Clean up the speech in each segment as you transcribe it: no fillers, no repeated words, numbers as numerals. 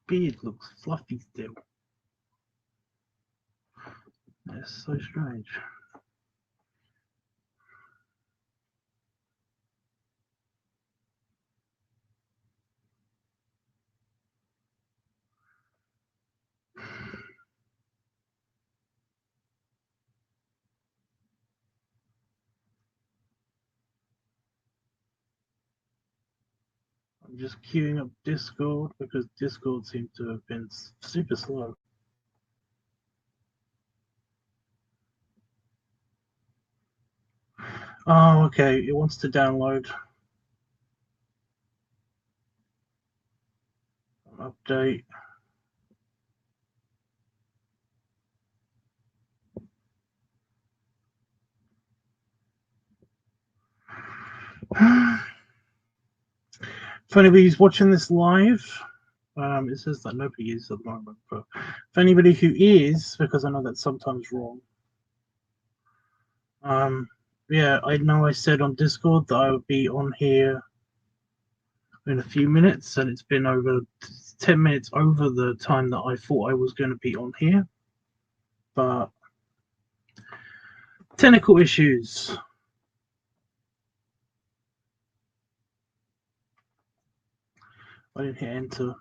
Beard looks fluffy still. That's so strange. I'm just queuing up Discord because Discord seems to have been super slow. Oh, okay. It wants to download. Update. If anybody's watching this live, it says that nobody is at the moment, but if anybody who is, because I know that's sometimes wrong, yeah, I know I said on Discord that I would be on here in a few minutes, and it's been over 10 minutes over the time that I thought I was going to be on here, but technical issues. I didn't hit enter.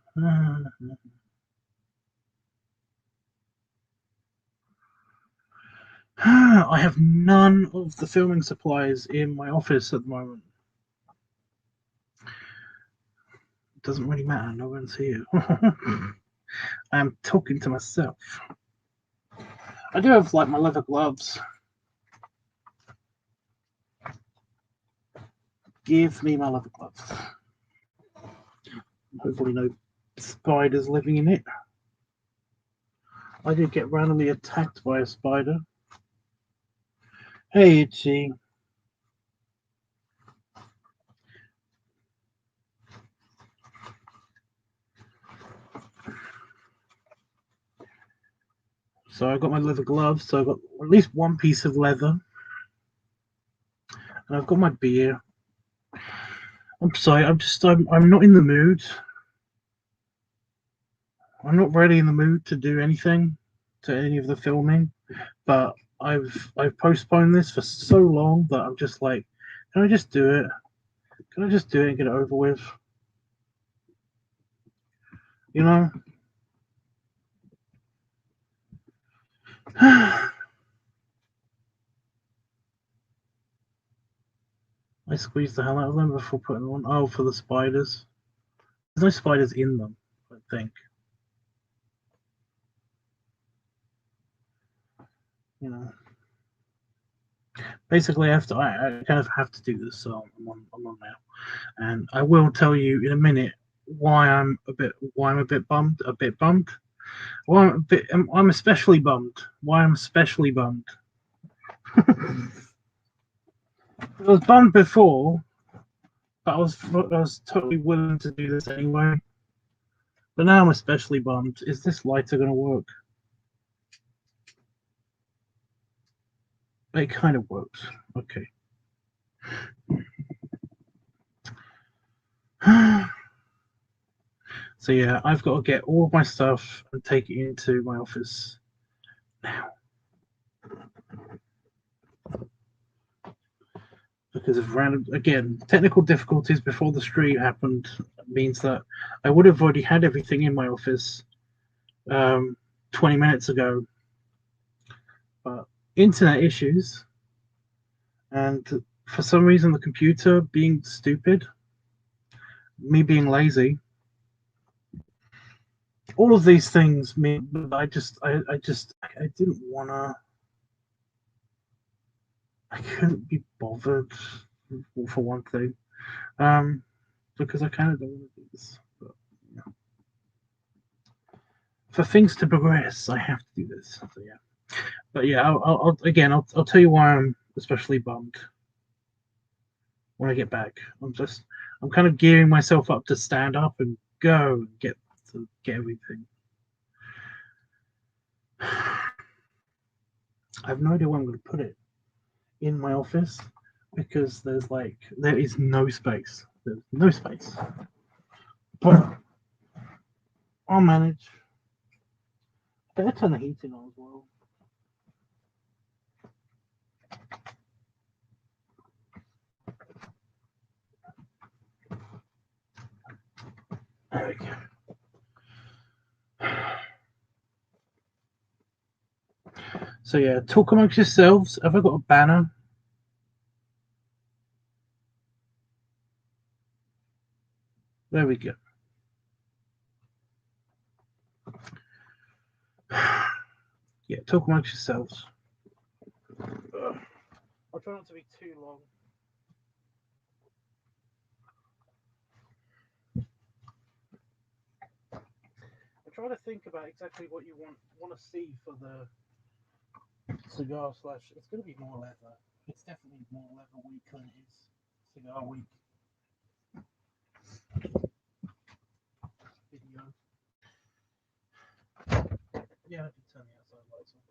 I have none of the filming supplies in my office at the moment. It doesn't really matter, no one's here. I'm talking to myself. I do have like my leather gloves. Give me my leather gloves. Hopefully no spiders living in it. I did get randomly attacked by a spider. Hey, Itchy. So I got my leather gloves, so I've got at least one piece of leather. And I've got my beer. I'm sorry, I'm not in the mood. I'm not really in the mood to do anything, to any of the filming, but I've postponed this for so long that I'm just like, can I just do it? Can I just do it and get it over with? You know? I squeezed the hell out of them before putting them on. Oh, for the spiders. There's no spiders in them, I think. You know. Basically, I kind of have to do this, so I'm on now, and I will tell you in a minute why I'm a bit bummed. Why I'm especially bummed. Why I'm especially bummed. I was bummed before, but I was totally willing to do this anyway. But now I'm especially bummed. Is this lighter going to work? It kind of works. Okay. So yeah, I've got to get all of my stuff and take it into my office now. Because of random, again, technical difficulties before the stream happened means that I would have already had everything in my office 20 minutes ago. But internet issues, and for some reason the computer being stupid, me being lazy, all of these things mean that I didn't want to. I couldn't be bothered for one thing, because I kind of don't want to do this. But, you know. For things to progress, I have to do this. So yeah, but yeah, I'll tell you why I'm especially bummed when I get back. I'm kind of gearing myself up to stand up and go and get to get everything. I have no idea where I'm going to put it in my office because there is no space. There's no space. But I'll manage. Better turn the heating on as well. There we go. So yeah, talk amongst yourselves. Have I got a banner? There we go. Yeah, talk amongst yourselves. I'll try not to be too long. I'm trying to think about exactly what you want to see for the cigar slash. It's going to be more leather. It's definitely more leather week than it is cigar week video. Yeah, I can turn the outside lights on.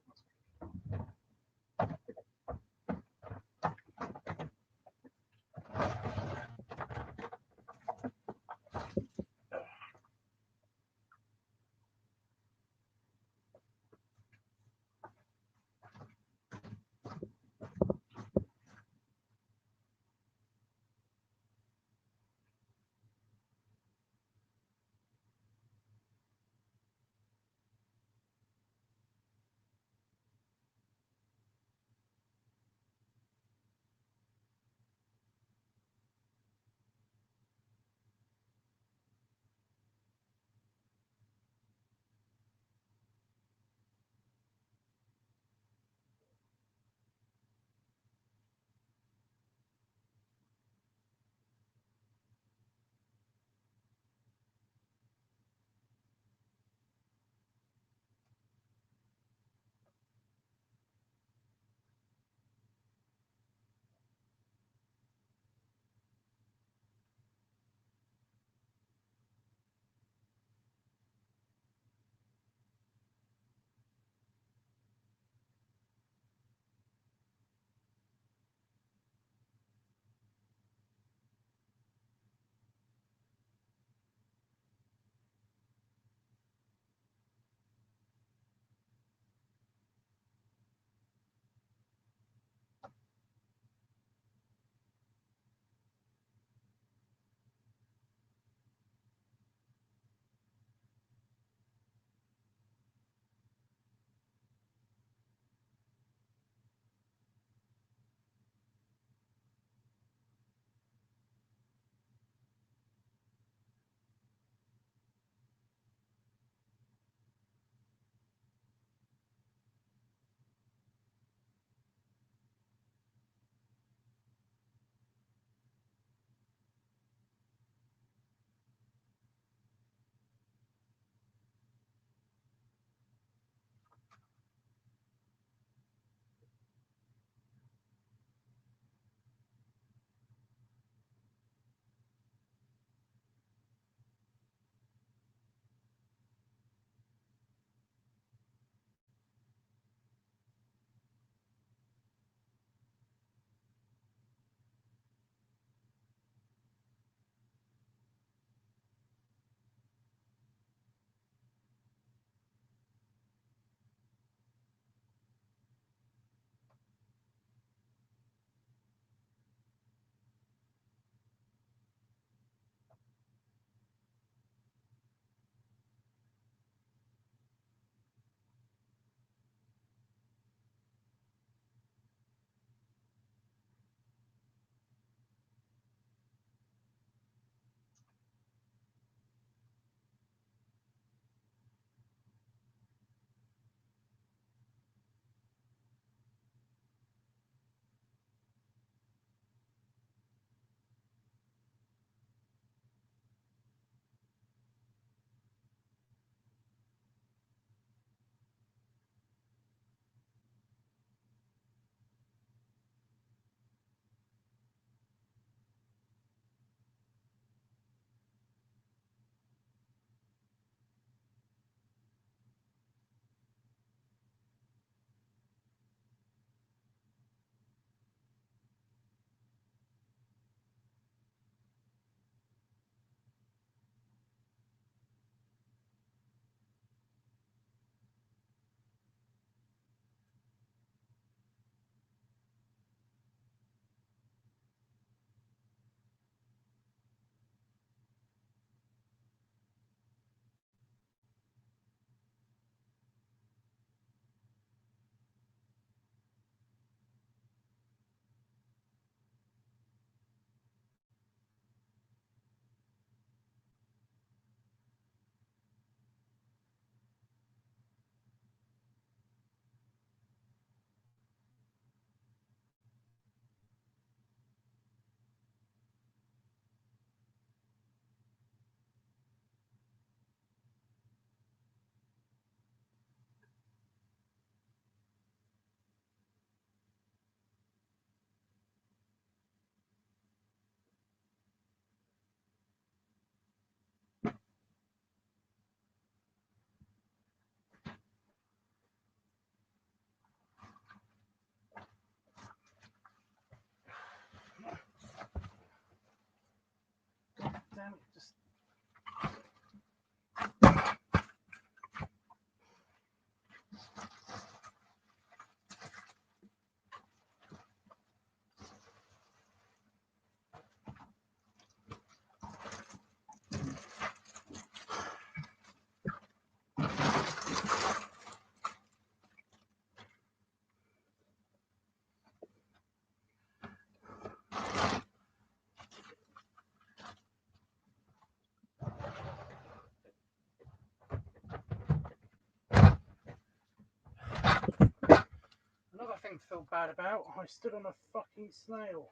didn't feel bad about. I stood on a fucking snail.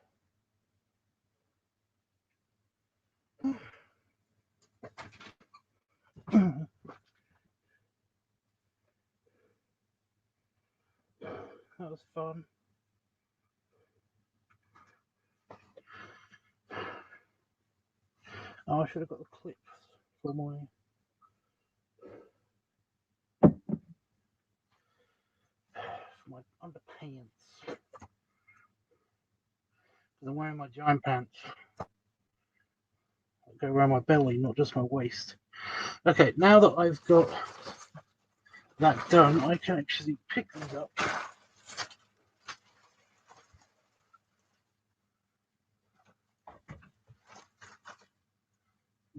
That was fun. Oh, I should have got the clips for my underpants. Because I'm wearing my giant pants. They go around my belly, not just my waist. Okay, now that I've got that done, I can actually pick these up.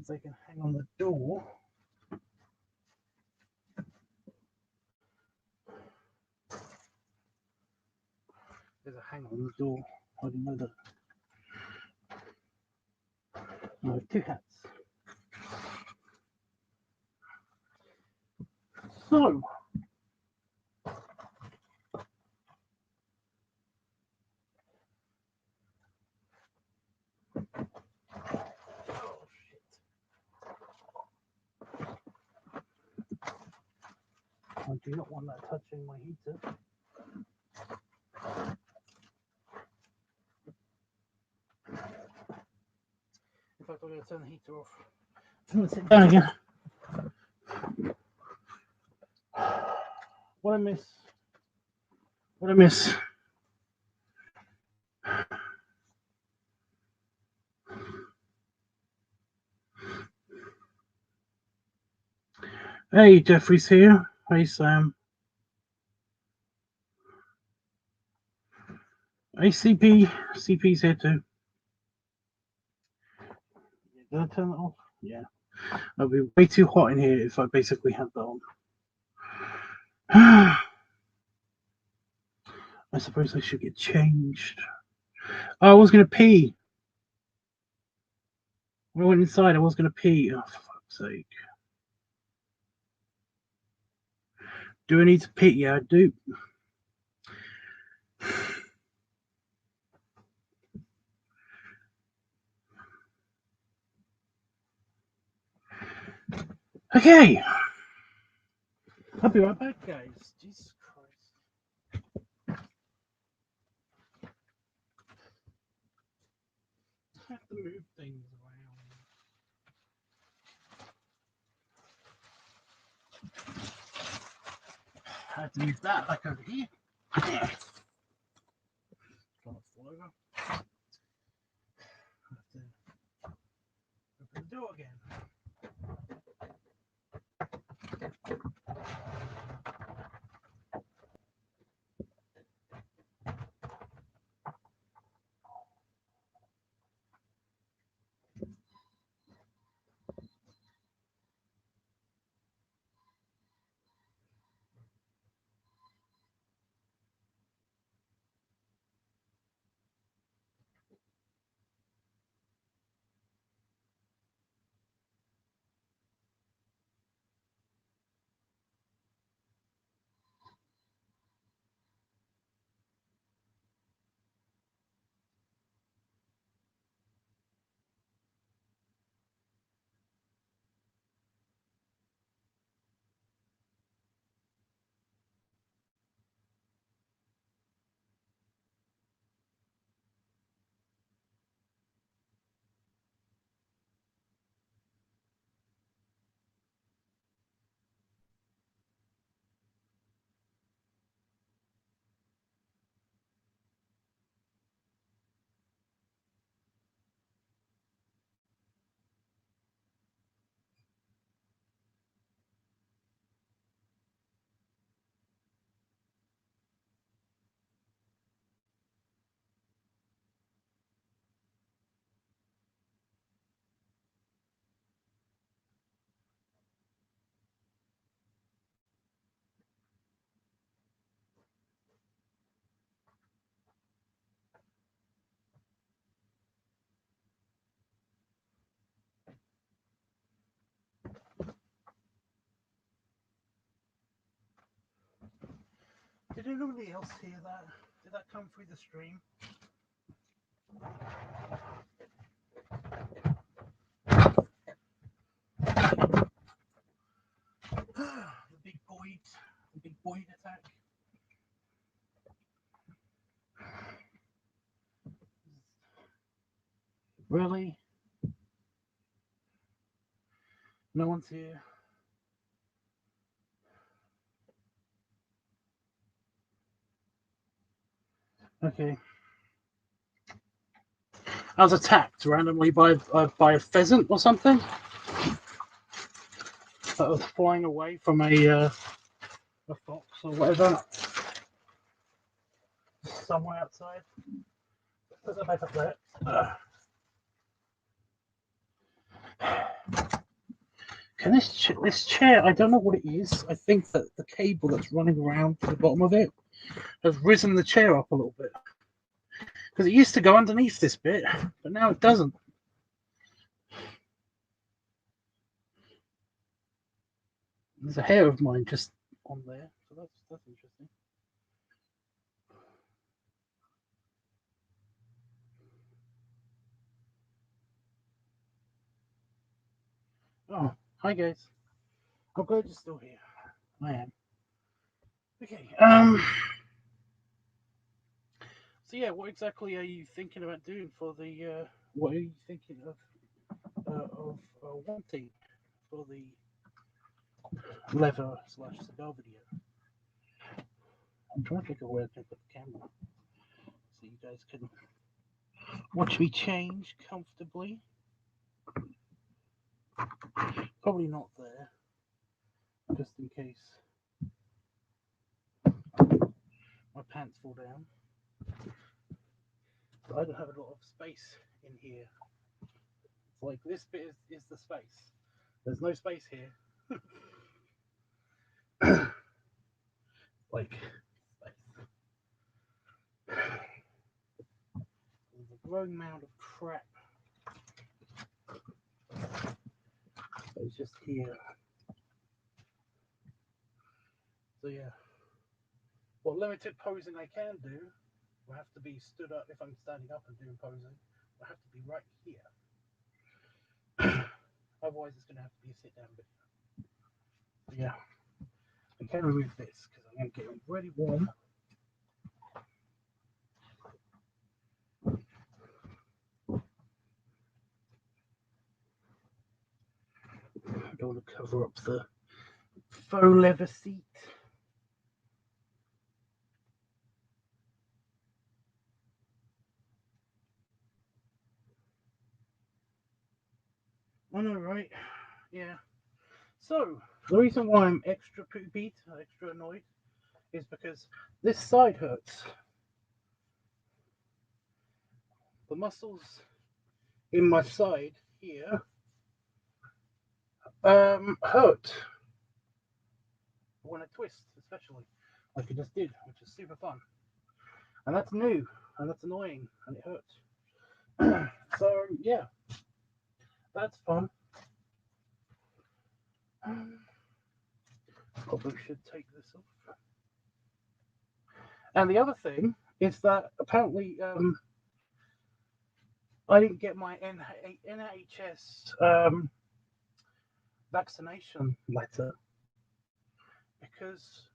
They can hang on the door. There's a hang on the door. I didn't know that. I have two hats. So, oh shit. I do not want that touching my heater. In fact, I'm going to turn the heater off. I'm going to sit down again. What I miss? What I miss? Hey, Jeffrey's here. Hey, Sam. Hey, CP's here too. Did I turn that off? Yeah. It'll be way too hot in here if I basically had that on. I suppose I should get changed. Oh, I was going to pee. When I went inside, I was going to pee. Oh, for fuck's sake. Do I need to pee? Yeah, I do. Okay. I'll be right back, guys. Jesus Christ. I have to move things around. I have to move that back over here. Can't fall over. I have to open the door again. Did anybody else hear that? that come through the stream. The big boyd attack. Really? No one's here. Okay. I was attacked randomly by a pheasant or something that was flying away from a fox or whatever somewhere outside. Put that back up there. Can this chair? I don't know what it is. I think that the cable that's running around to the bottom of it has risen the chair up a little bit. Because it used to go underneath this bit, but now it doesn't. There's a hair of mine just on there, so that's interesting. Oh, hi guys. I'm glad you're still here. I am. Okay. So yeah, what exactly are you thinking about doing for the? What are you thinking of wanting for the leather / cigar video? I'm trying to figure out where I can put the camera so you guys can watch me change comfortably. Probably not there, just in case my pants fall down. But I don't have a lot of space in here. It's like this bit is the space. There's no space here. Like space. There's a growing mound of crap. It's just here. So yeah. What limited posing I can do will have to be stood up if I'm standing up and doing posing. Will have to be right here. Otherwise, it's going to have to be a sit-down video. So yeah, I can remove this because I'm getting really warm. I don't want to cover up the faux leather seat. I know, right? Yeah. So, the reason why I'm extra poopy, extra annoyed, is because this side hurts. The muscles in my side here hurt when I twist, especially like I just did, which is super fun. And that's new, and that's annoying, and it hurts. So, yeah, that's fun. Probably should take this off. And the other thing is that apparently I didn't get my NHS vaccination letter because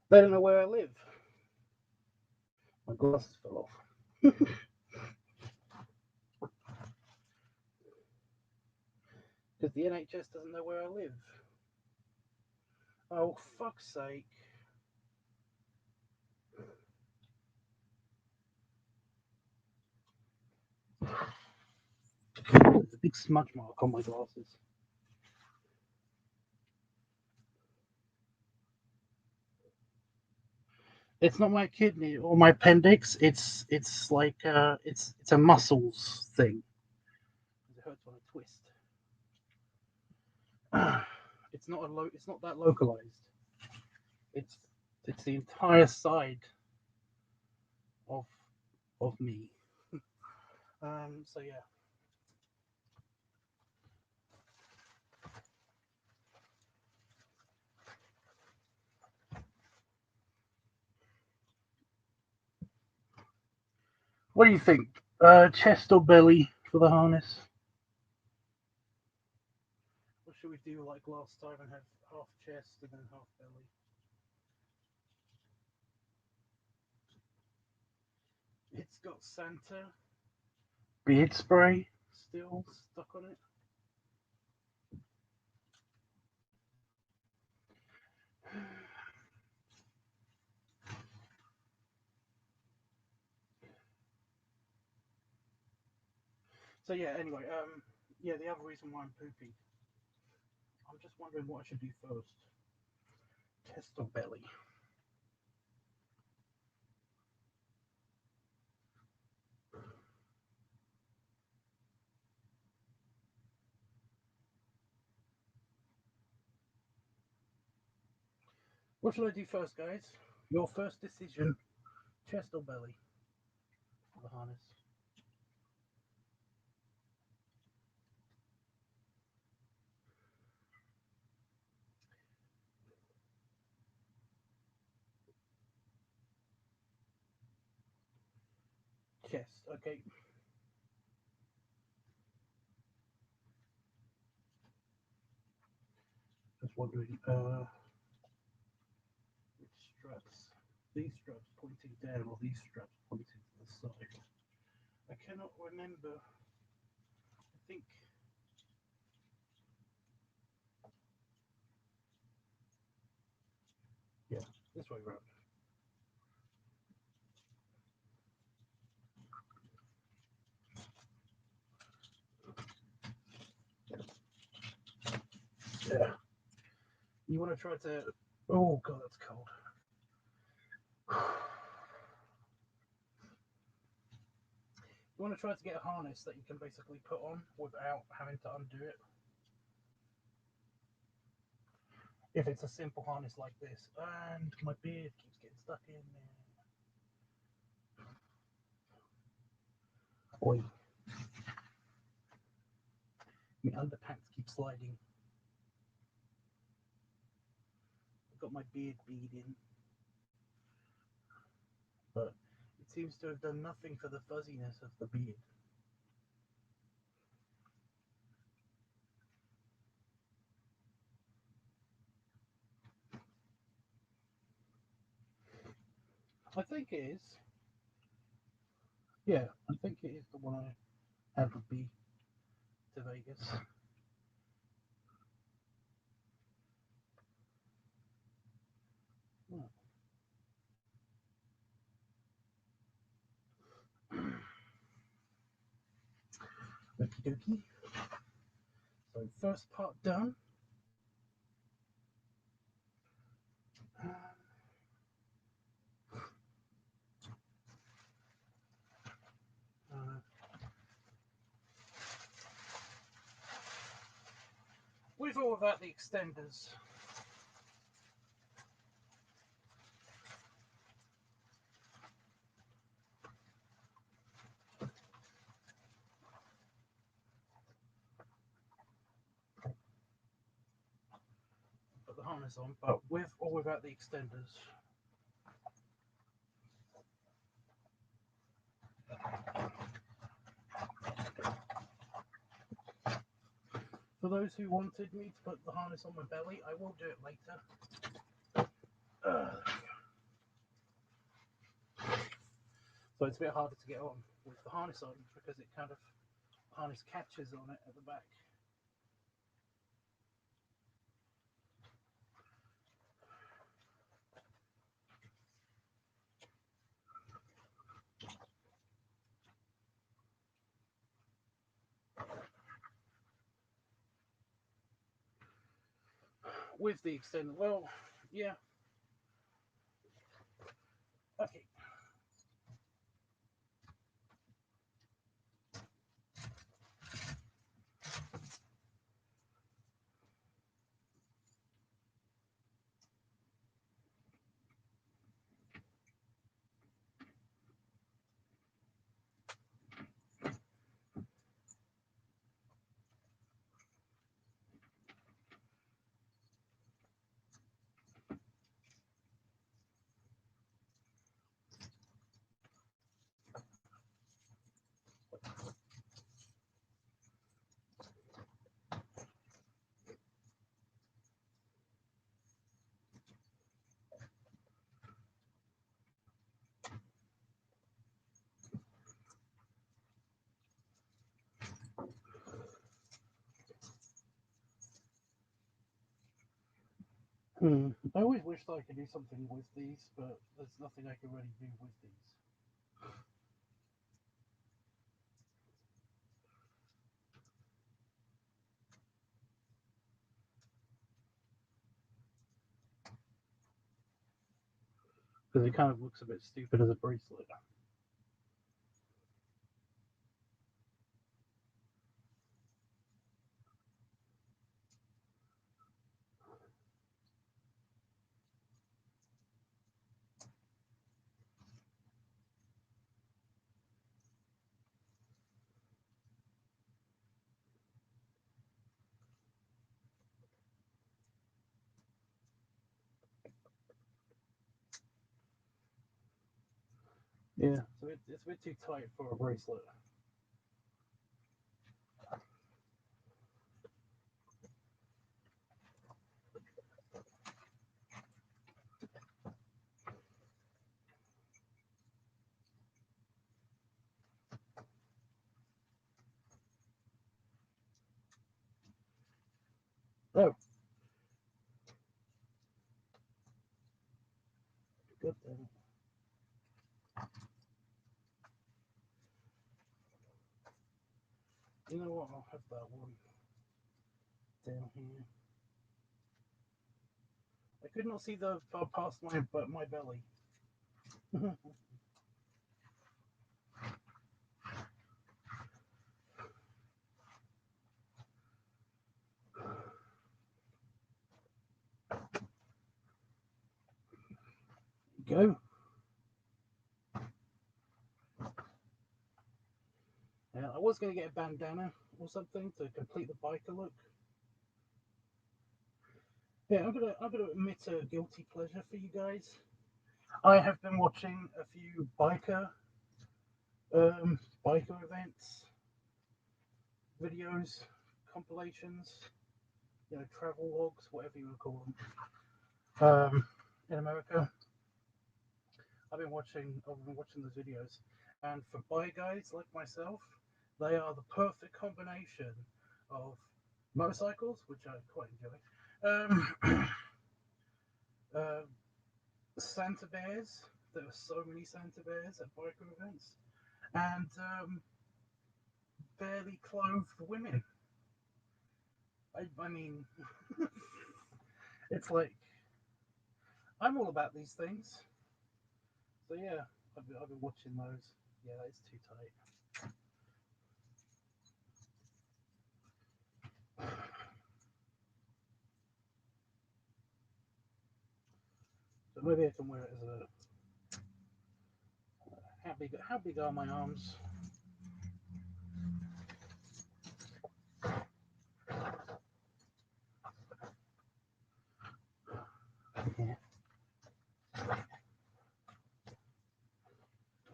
they don't know where I live. My glasses fell off. Because the NHS doesn't know where I live. Oh, fuck's sake. There's a big smudge mark on my glasses. It's not my kidney or my appendix. It's like it's a muscles thing. It hurts when I twist. It's not that localized. It's the entire side of me. So yeah. What do you think? Chest or belly for the harness? Or should we do like last time and have half chest and then half belly? It's got Santa beard spray still stuck on it. So yeah, anyway, yeah, the other reason why I'm pooping, I'm just wondering what I should do first. Chest or belly? What should I do first, guys? Your first decision, chest or belly for the harness? Chest, okay. Just wondering, which straps? These straps pointing down or these straps pointing to the side? I cannot remember. I think, yeah, this way round. Yeah. You want to try to. Oh, God, that's cold. You want to try to get a harness that you can basically put on without having to undo it. If it's a simple harness like this. And my beard keeps getting stuck in there. Oi. My underpants keep sliding. I've got my beard bead in. But it seems to have done nothing for the fuzziness of the beard. I think it is. Yeah, I think it is the one I had would be to Vegas. Oh. Okie dokie. So first part done. Uh, with or without the extenders. Put the harness on, but with or without the extenders. For those who wanted me to put the harness on my belly, I will do it later. So it's a bit harder to get on with the harness on because it kind of the harness catches on it at the back. With the extender, well, yeah. Okay. I always wish that I could do something with these, but there's nothing I can really do with these. Because it kind of looks a bit stupid as a bracelet. Yeah, so it's a bit too tight for a bracelet. Oh, good then. You know what? I'll have that one down here. I could not see the past my belly. Go. Yeah, I was going to get a bandana or something to complete the biker look. Yeah, I'm gonna admit a guilty pleasure for you guys. I have been watching a few biker events, videos, compilations, travel logs, whatever you want to call them. In America, I've been watching those videos, and for bi guys like myself, they are the perfect combination of motorcycles, which I quite enjoy, uh, Santa bears. There are so many Santa bears at biker events, and barely clothed women. I mean, it's like I'm all about these things. So yeah, I've been watching those. Yeah, it's too tight. So maybe I can wear it as a. How big are my arms? Yeah.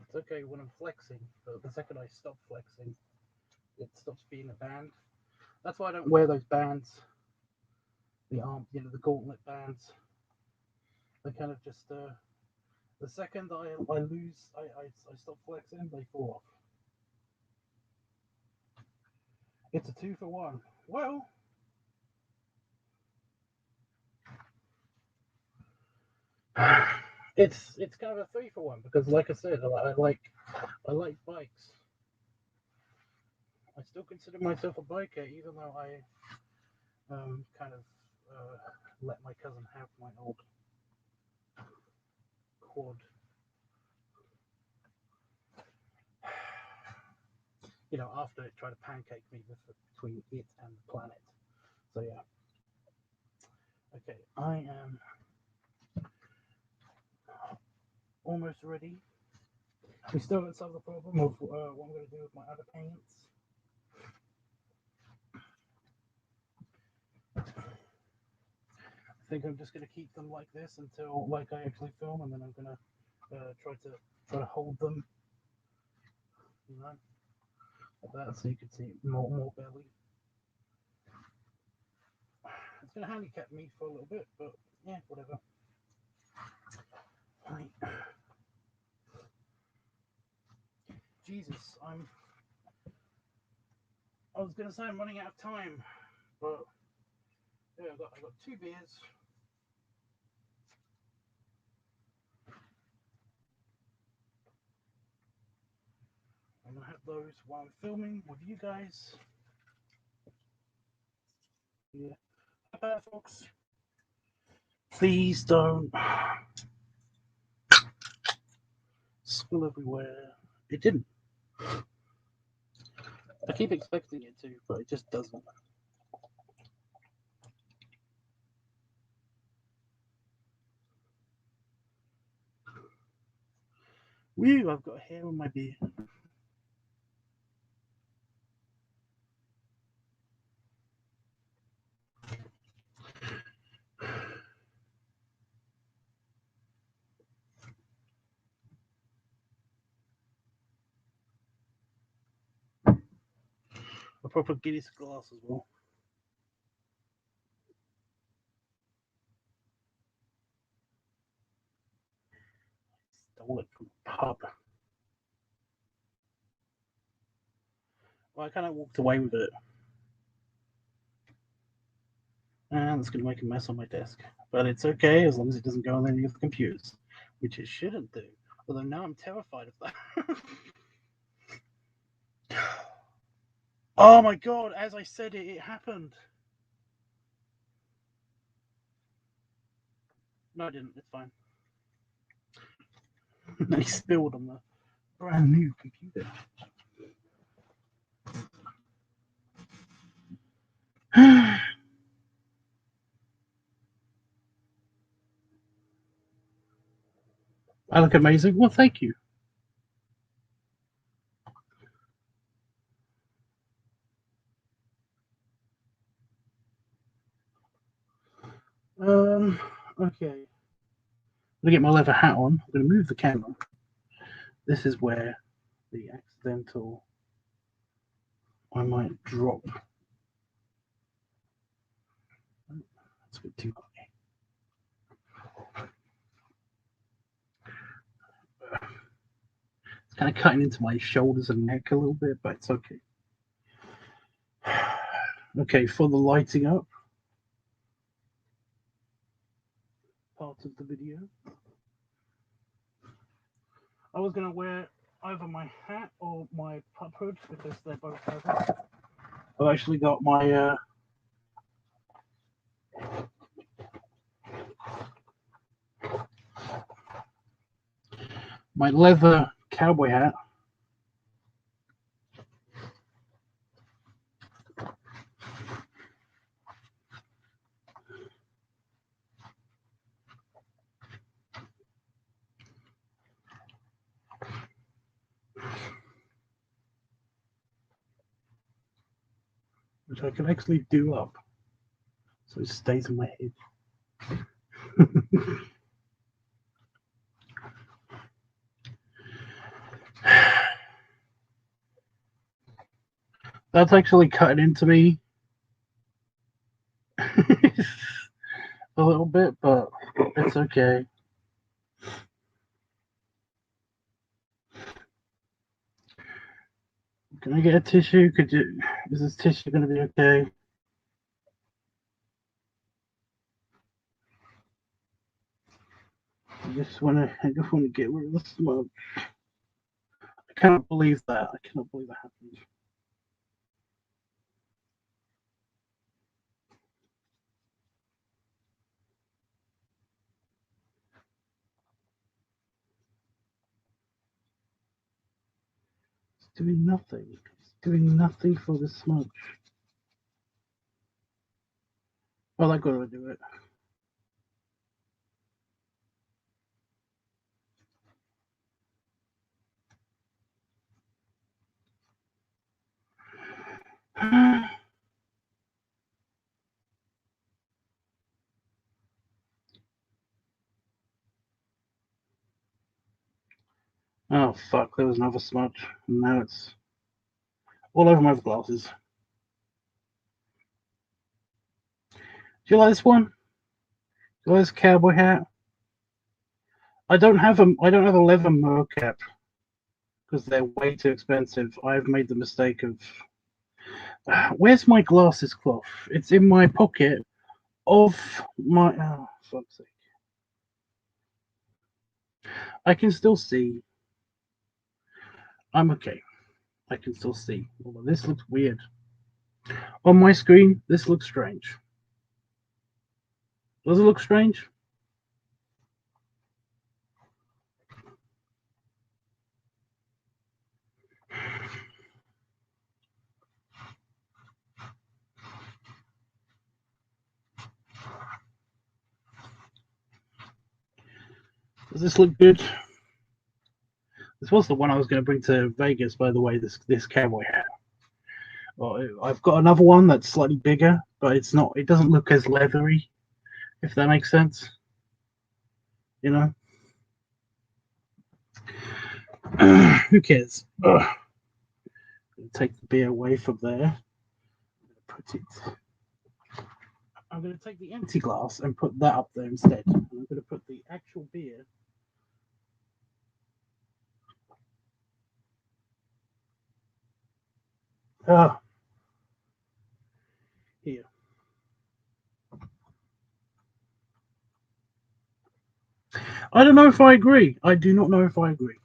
It's okay when I'm flexing, but the second I stop flexing, it stops being a band. That's why I don't wear those bands. The gauntlet bands. They kind of just the second I lose, I stop flexing, they fall off. It's a 2 for 1. Well, it's kind of a 3 for 1 because, like I said, I like bikes. I still consider myself a biker, even though I kind of let my cousin have my old quad. After it tried to pancake me between it and the planet. So yeah. Okay, I am almost ready. We still haven't solved the problem of what I'm going to do with my other paints. I think I'm just going to keep them like this until like I actually film, and then I'm going to try to hold them, like that, so you can see more belly. It's going to handicap me for a little bit, but yeah, whatever. Right. Jesus, I was going to say I'm running out of time, but yeah, I got 2 beers. those while I'm filming with you guys. Yeah. Folks, please don't spill everywhere. It didn't. I keep expecting it to, but it just doesn't. Woo, I've got hair on my beard. A proper Guinness glass as well. Stole it from the pub. Well, I kind of walked away with it. And it's going to make a mess on my desk. But it's okay as long as it doesn't go on any of the computers, which it shouldn't do. Although now I'm terrified of that. Oh my god, as I said it, it happened. No, I didn't. It's fine. They spilled on the brand new computer. I look amazing. Well, thank you. Okay. I'm gonna get my leather hat on. I'm gonna move the camera. This is where the accidental I might drop. That's a bit too high. It's kind of cutting into my shoulders and neck a little bit, but it's okay. Okay, for the lighting up part of the video, I was gonna wear either my hat or my pup hood because they're both leather. I've actually got my my leather cowboy hat. Which I can actually do up so it stays in my head. That's actually cutting into me a little bit, but it's okay. Can I get a tissue? Is this tissue going to be okay? I just want to get rid of the smoke. I cannot believe that. I cannot believe that happened. It's doing nothing. It's doing nothing for the smoke. Well, I gotta do it. Oh fuck! There was another smudge, and now it's all over my glasses. Do you like this one? Do you like this cowboy hat? I don't have a leather mo cap because they're way too expensive. I've made the mistake of where's my glasses cloth? It's in my pocket of my. Oh, fuck's sake! I can still see. I'm okay. I can still see. Although this looks weird. On my screen, this looks strange. Does it look strange? Does this look good? This was the one I was going to bring to Vegas, by the way, this cowboy hat. Well, I've got another one that's slightly bigger, but it's not. It doesn't look as leathery, if that makes sense. You know. Who cares? Take the beer away from there. Put it. I'm going to take the empty glass and put that up there instead. And I'm going to put the actual beer. Here. I don't know if I agree. I do not know if I agree.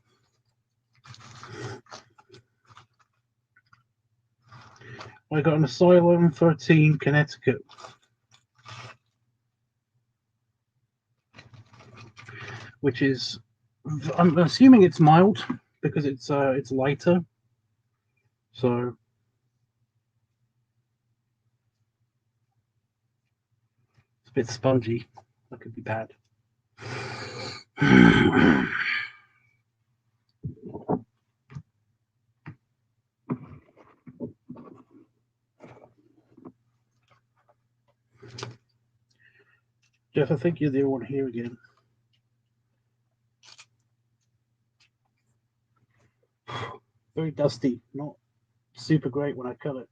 I got an Asylum 13 Connecticut. Which is, I'm assuming it's mild because it's lighter. So it's a bit spongy. That could be bad. Jeff, I think you're the only one here again. Very dusty, not super great when I cut it.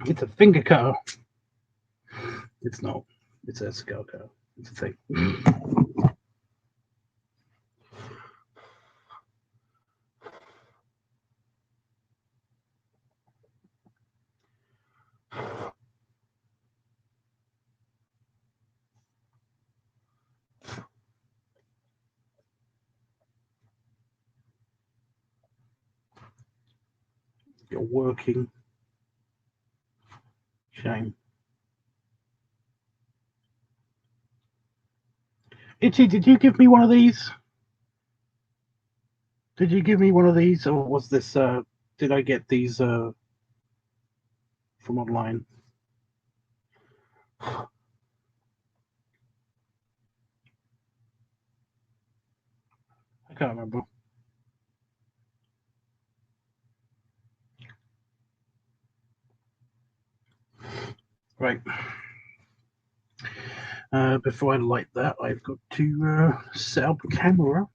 It's a finger cutter. It's not. It's a cigar cutter. It's a thing. You're working. Shame. Itchy, did you give me one of these? Did you give me one of these, or was this? Did I get these from online? I can't remember. Right. Before I light that, I've got to set up the camera.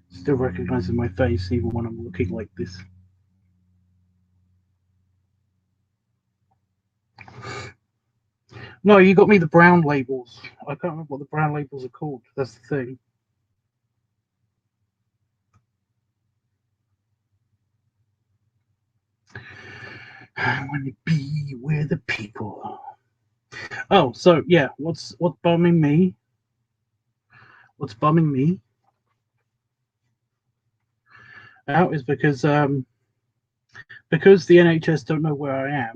Still recognizing my face even when I'm looking like this. No, you got me the brown labels. I can't remember what the brown labels are called. That's the thing. I want to be where the people are. Oh, so yeah, what's bumming me? What's bumming me out is because the NHS don't know where I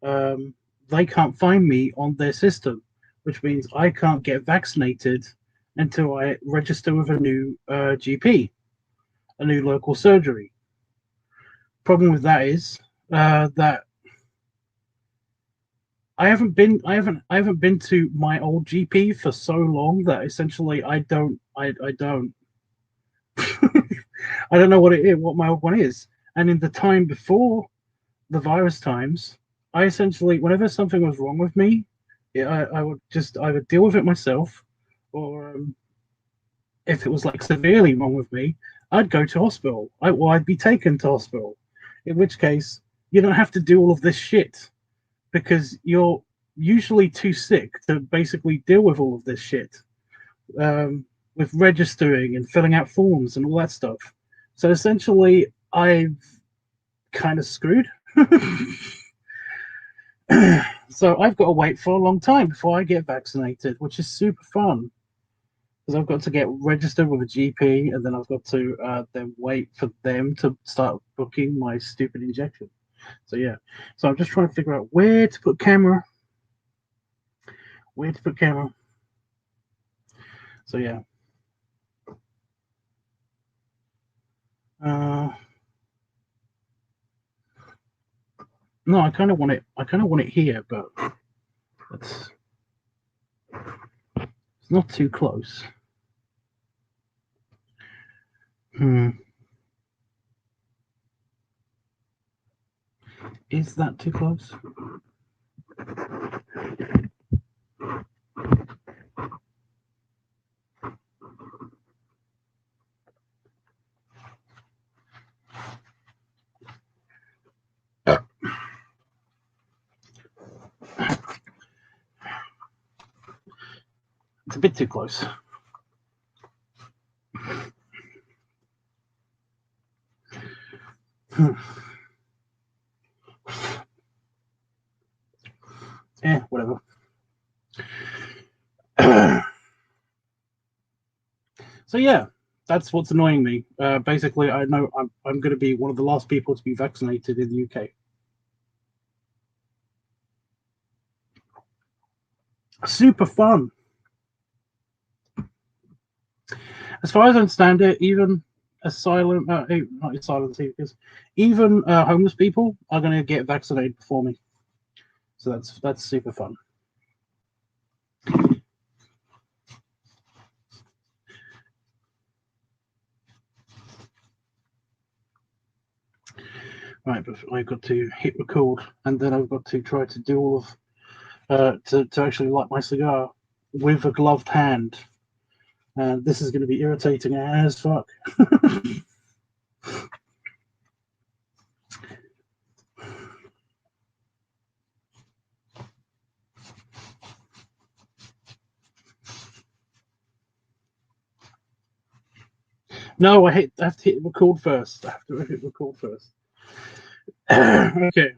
am. They can't find me on their system, which means I can't get vaccinated until I register with a new GP, a new local surgery. Problem with that is that I haven't been to my old GP for so long that essentially I don't I don't I don't know what my old one is. And in the time before the virus times, I essentially, whenever something was wrong with me, I would just either deal with it myself, or if it was like severely wrong with me, I'd go to hospital. I'd be taken to hospital. In which case, you don't have to do all of this shit because you're usually too sick to basically deal with all of this shit, with registering and filling out forms and all that stuff. So essentially, I've kind of screwed So I've got to wait for a long time before I get vaccinated, which is super fun because I've got to get registered with a GP, and then I've got to then wait for them to start booking my stupid injection. So yeah, so I'm just trying to figure out where to put camera, where to put camera. So yeah. No, I kind of want it. I kind of want it here, but it's not too close. Is that too close? It's a bit too close. Yeah, whatever. So yeah, that's what's annoying me. Basically, I know I'm going to be one of the last people to be vaccinated in the UK. Super fun. As far as I understand it, even asylum, not asylum seekers, even homeless people are going to get vaccinated before me. So that's super fun. Right, but I've got to hit record, and then I've got to try to do all of to actually light my cigar with a gloved hand. And this is going to be irritating as fuck. No, I have to hit record first. I have to hit record first. Okay.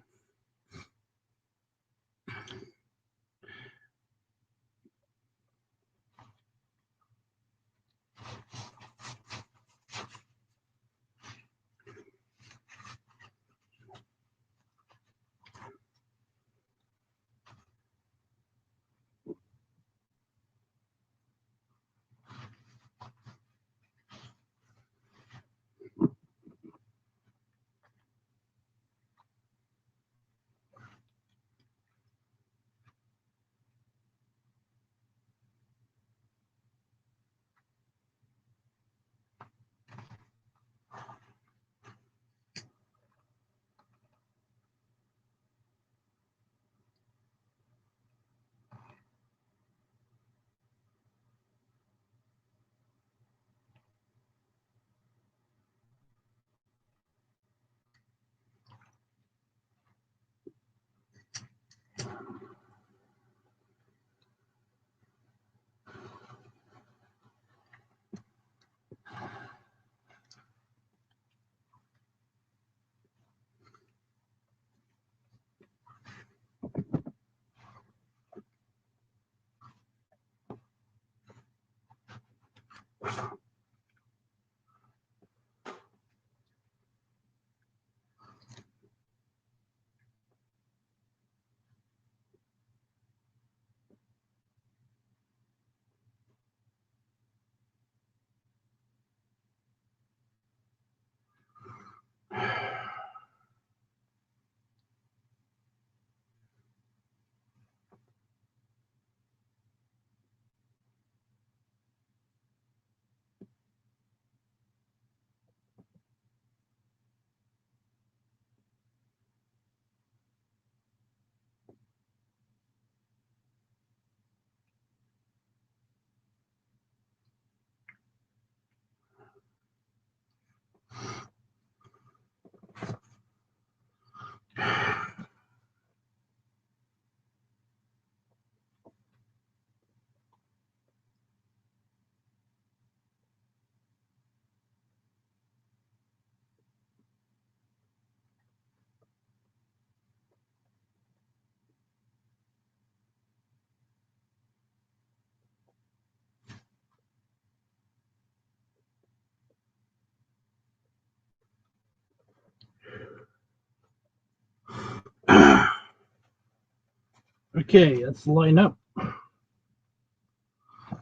Okay, let's line up.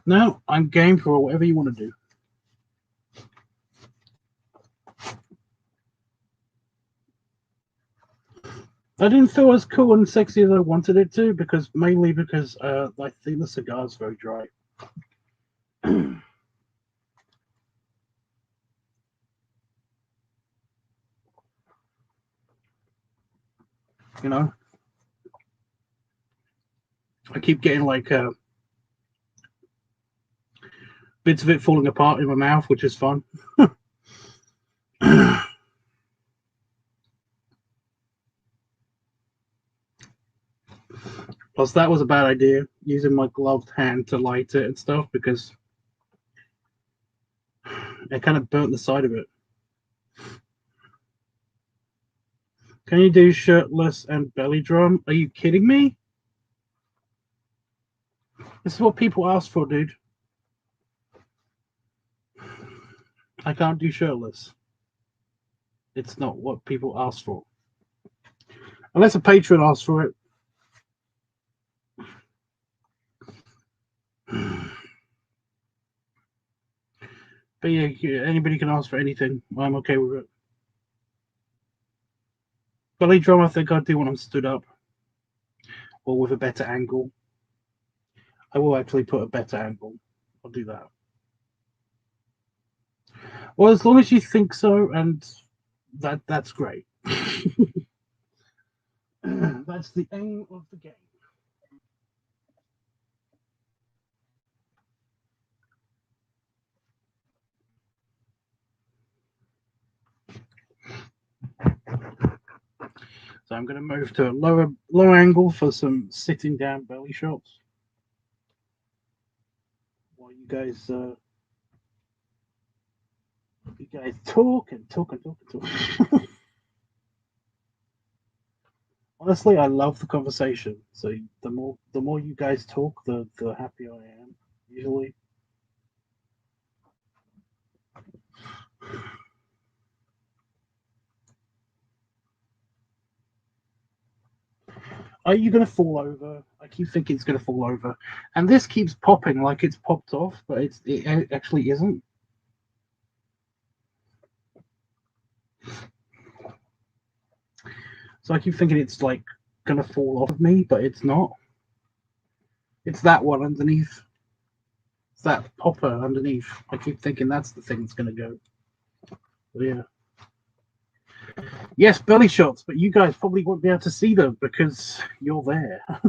Now I'm game for whatever you want to do. I didn't feel as cool and sexy as I wanted it to, mainly because I think the cigar is very dry. You know, I keep getting like bits of it falling apart in my mouth, which is fun. Plus, that was a bad idea, using my gloved hand to light it and stuff, because it kind of burnt the side of it. Can you do shirtless and belly drum? Are you kidding me? This is what people ask for, dude. I can't do shirtless. It's not what people ask for. Unless a patron asks for it. But yeah, anybody can ask for anything. I'm okay with it. Belly drum, I think I'd do when I'm stood up. Or with a better angle. I will actually put a better angle. I'll do that. Well, as long as you think so, and that's great. That's the aim of the game. So I'm going to move to a lower angle for some sitting down belly shots. While you guys talk and talk and talk and talk. Honestly, I love the conversation. So the more you guys talk, the happier I am. Usually. Are you going to fall over? I keep thinking it's going to fall over, and this keeps popping like it's popped off, but it actually isn't. So I keep thinking it's like going to fall off of me, but it's not. It's that one underneath. It's that popper underneath. I keep thinking that's the thing that's going to go. But yeah. Yes, belly shots, but you guys probably won't be able to see them because you're there. I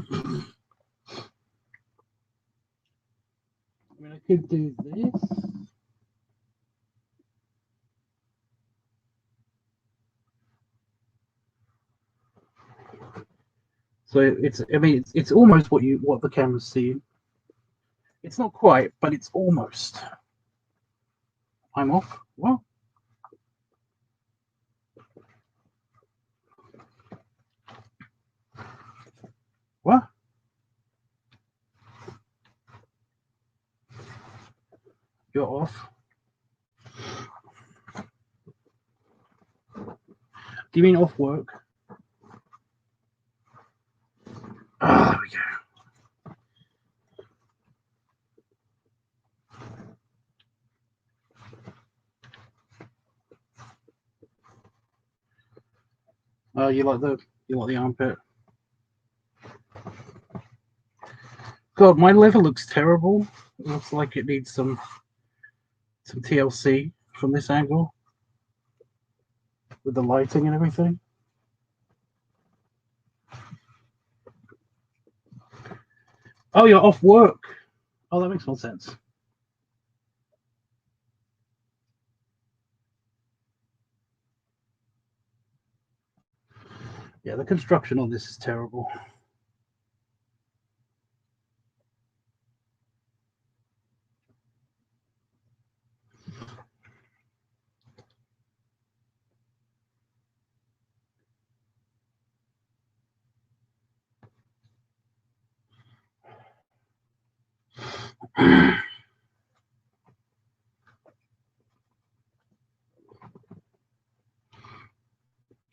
mean, I could do this. So I mean, it's almost what the camera's seeing. It's not quite, but it's almost. I'm off. What? What? You're off. Do you mean off work? Ah, there we go. Oh, you like the armpit? God, my leather looks terrible. It looks like it needs some TLC from this angle with the lighting and everything. Oh, you're off work. Oh, that makes more sense. Yeah, the construction on this is terrible.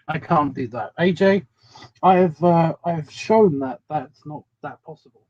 I can't do that. AJ, I've shown that that's not that possible.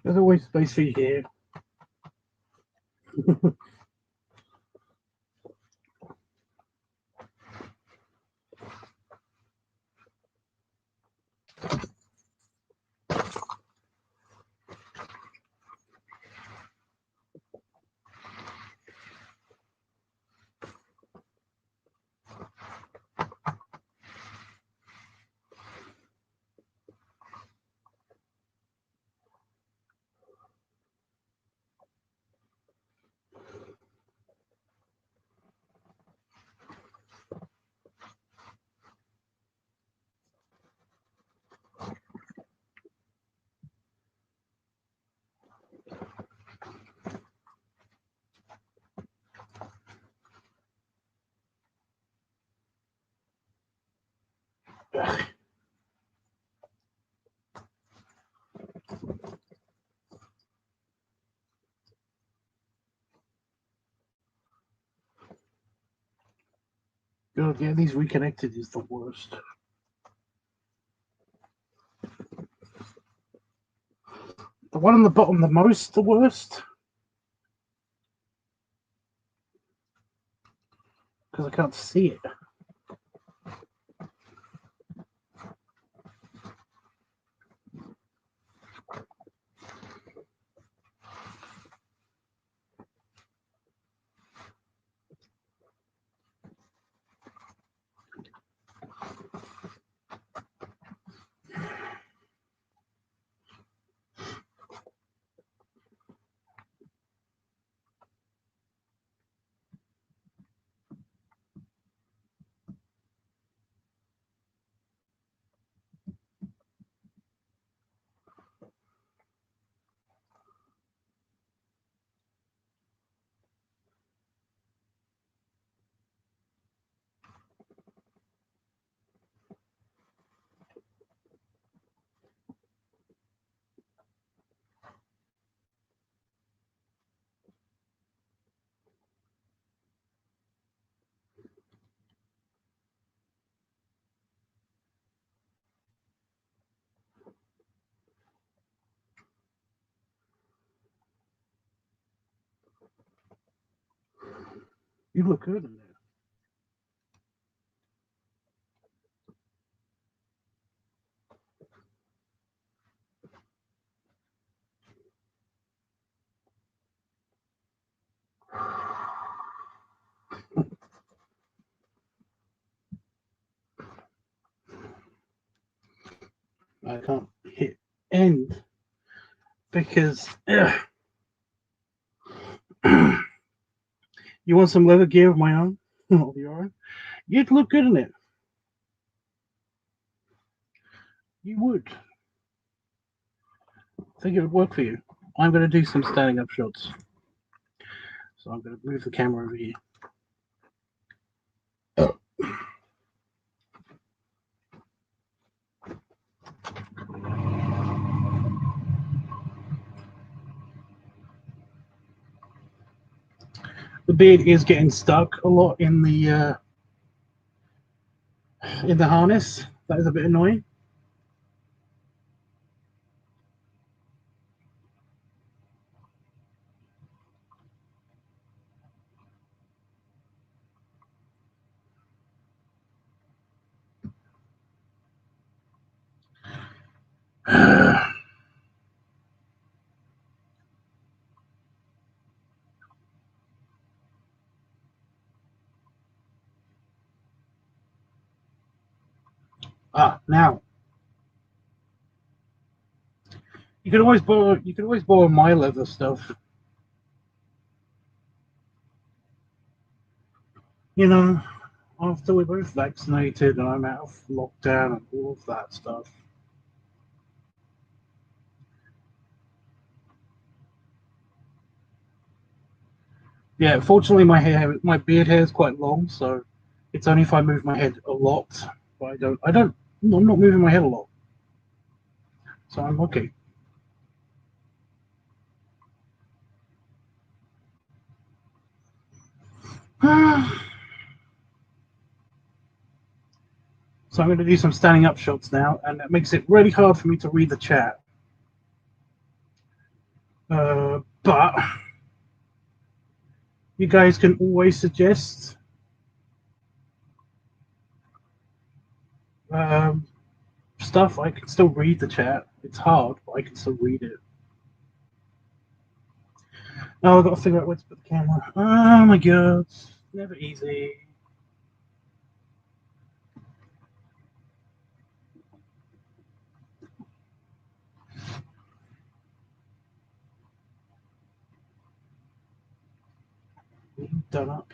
There's always space for you here. God, yeah, these reconnected is the worst. The one on the bottom, the worst. Because I can't see it. You look good in there. I can't hit end because you want some leather gear of my own, of your own. You'd look good in it. You would. I think it would work for you. I'm going to do some standing up shots. So I'm going to move the camera over here. The beard is getting stuck a lot in the harness. That is a bit annoying. Now you can always borrow. You can always borrow my leather stuff. You know, after we're both vaccinated and I'm out of lockdown and all of that stuff. Yeah, fortunately my beard hair is quite long, so it's only if I move my head a lot. But I'm not moving my head a lot, so I'm okay. So I'm going to do some standing up shots now, and it makes it really hard for me to read the chat. But you guys can always suggest stuff. I can still read the chat. It's hard, but I can still read it. Oh, I've got to figure out where to put the camera. Oh my god, never easy. Done up.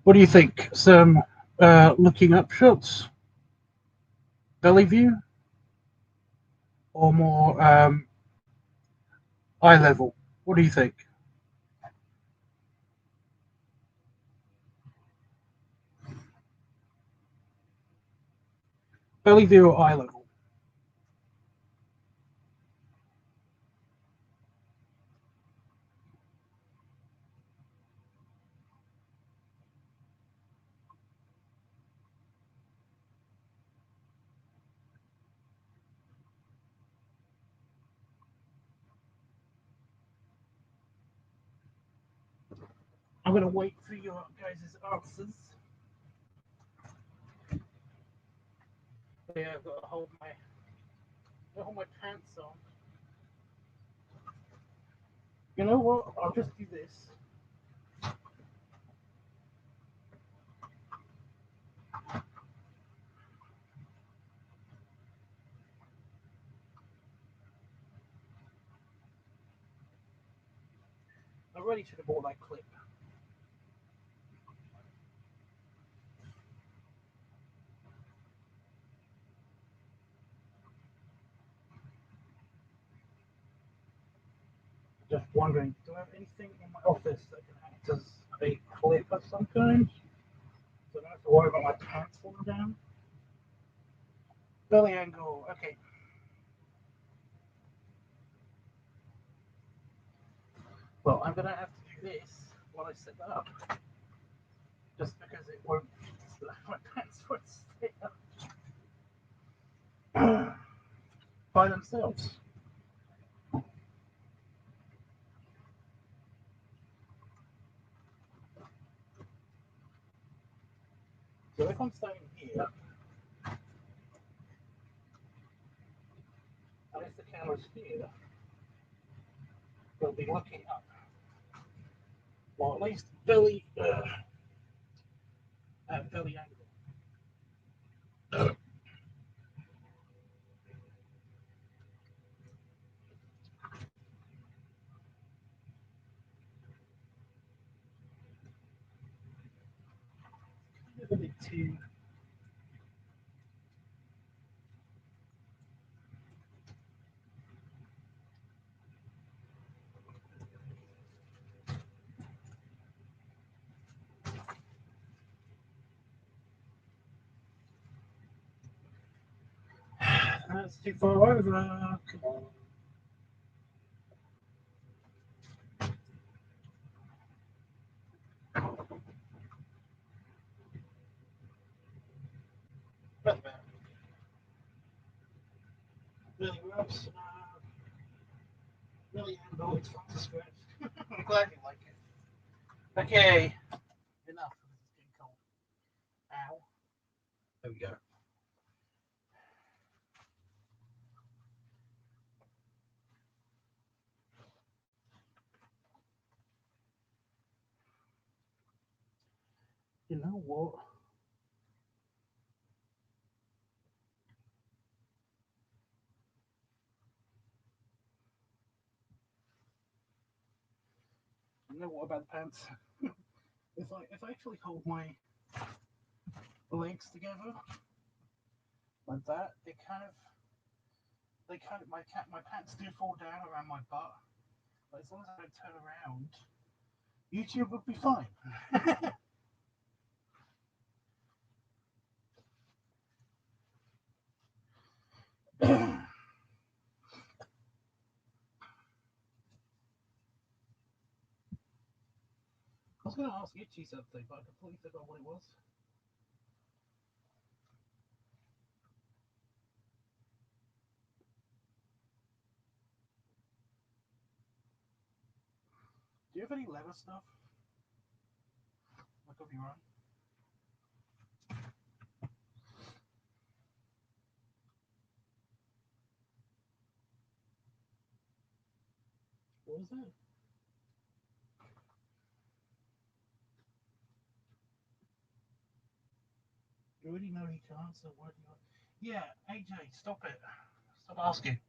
What do you think? Some looking up shots, belly view, or more eye level? What do you think? Belly view or eye level? I'm gonna wait for your guys' answers. Yeah, I've got to hold my pants on. You know what? I'll just do this. I really should have bought that clip. Just wondering, do I have anything in my office that can act as a clip of some kind? So I don't have to worry about my pants falling down. Belly angle, okay. Well, I'm gonna have to do this while I set that up. Just because it won't, my pants won't stay up by themselves. So if I'm standing here, and if the camera's here, they'll be looking up. Well, at least belly at belly angle. A bit too. That's too far over. Come on. That's better. Really gross. Really angle. It's fun to scratch. I'm glad you like it. Okay. Enough. It's getting cold. Ow. There we go. You know what? You know what about the pants? If I actually hold my legs together like that, my pants do fall down around my butt. But as long as I don't turn around, YouTube would be fine. I was going to ask Itchy something, but I completely forgot what it was. Do you have any leather stuff? I could be wrong. What was that? You already know he can't, so why do you... Yeah, AJ, stop it. Stop asking.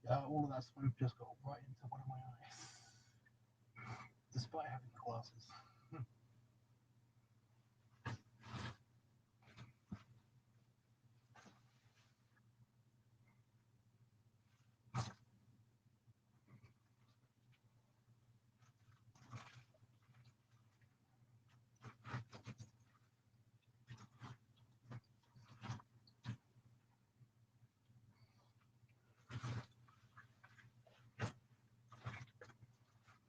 All of that smoke just got right into one of my eyes, despite having the glasses.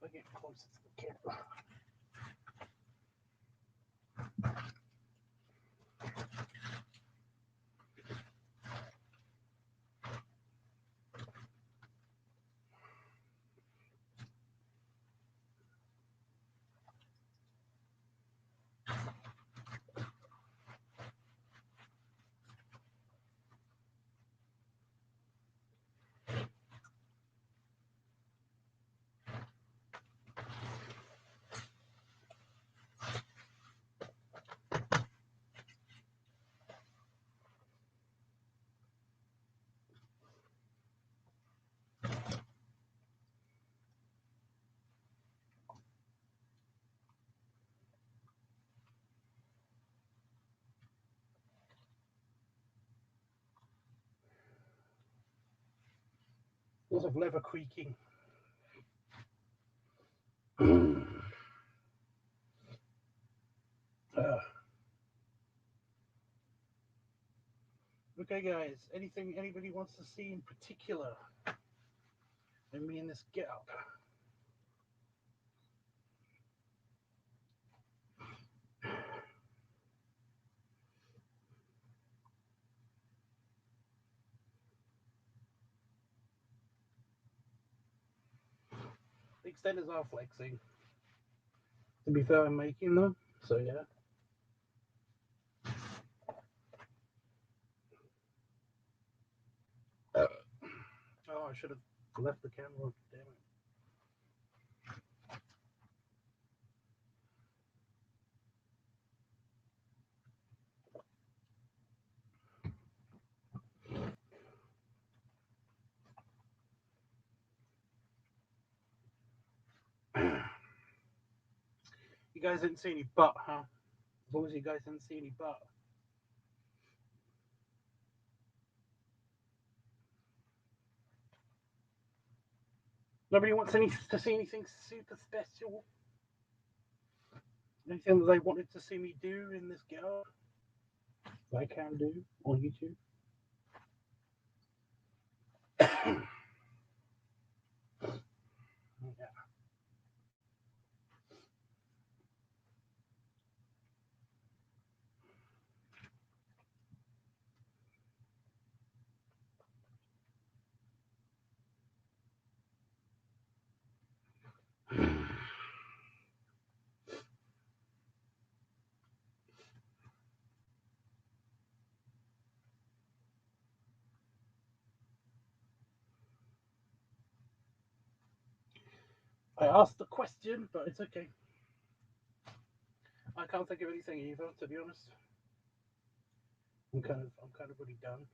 If I get closer to the camera. A lot of leather creaking. Okay, guys. Anything anybody wants to see in particular? And me in this get up. The extenders are flexing. To be fair, I'm making them, so yeah. Oh, I should have left the camera. Damn it. You guys didn't see any butt, huh? As long as you guys didn't see any butt. Nobody wants to see anything super special. Anything that they wanted to see me do in this go that I can do on YouTube. Yeah. I asked the question, but it's okay. I can't think of anything either, to be honest. I'm kind of really done.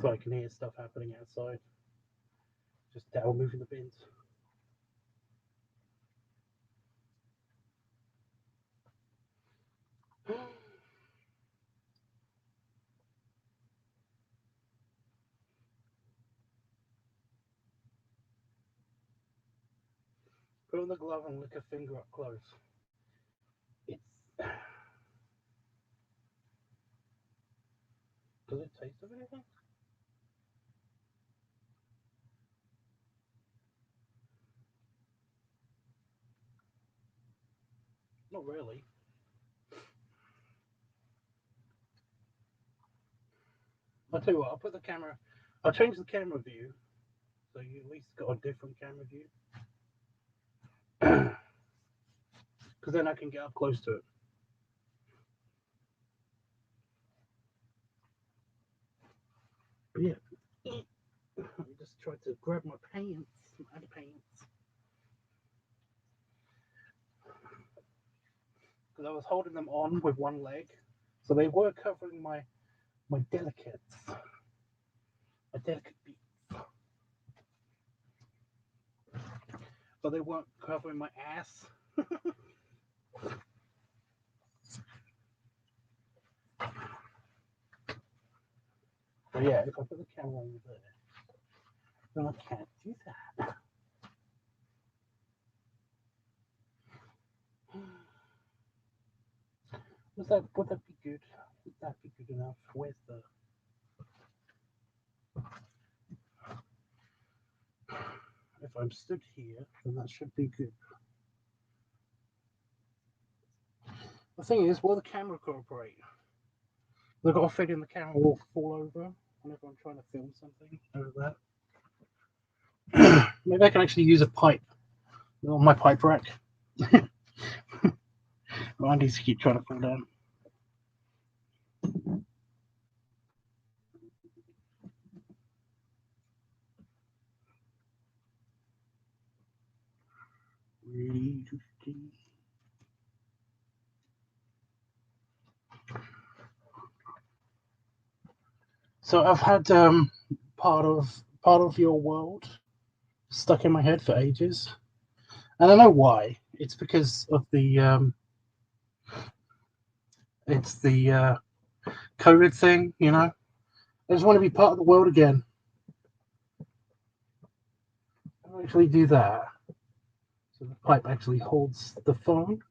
So I can hear stuff happening outside. Just Dale moving the bins. Put on the glove and lick a finger up close. It's. Does it taste of anything? Not really. I'll tell you what, I'll put the camera. I'll change the camera view so you at least got a different camera view. Because then I can get up close to it. But yeah. I just tried to grab my pants. My pants. Because I was holding them on with one leg. So they were covering my delicates. My delicate beats. But they weren't covering my ass. But yeah, if I put the camera over there, then I can't do that. Would that be good? Would that be good enough? Where's the... If I'm stood here, then that should be good. The thing is, will the camera cooperate? I've got a feeling the camera will fall over whenever I'm trying to film something over that. Maybe I can actually use a pipe on my pipe rack. Randy's keep trying to fall down. Really interesting. So I've had part of your world stuck in my head for ages, and I know why. It's because of the COVID thing, you know. I just want to be part of the world again. I'll actually do that. So the pipe actually holds the phone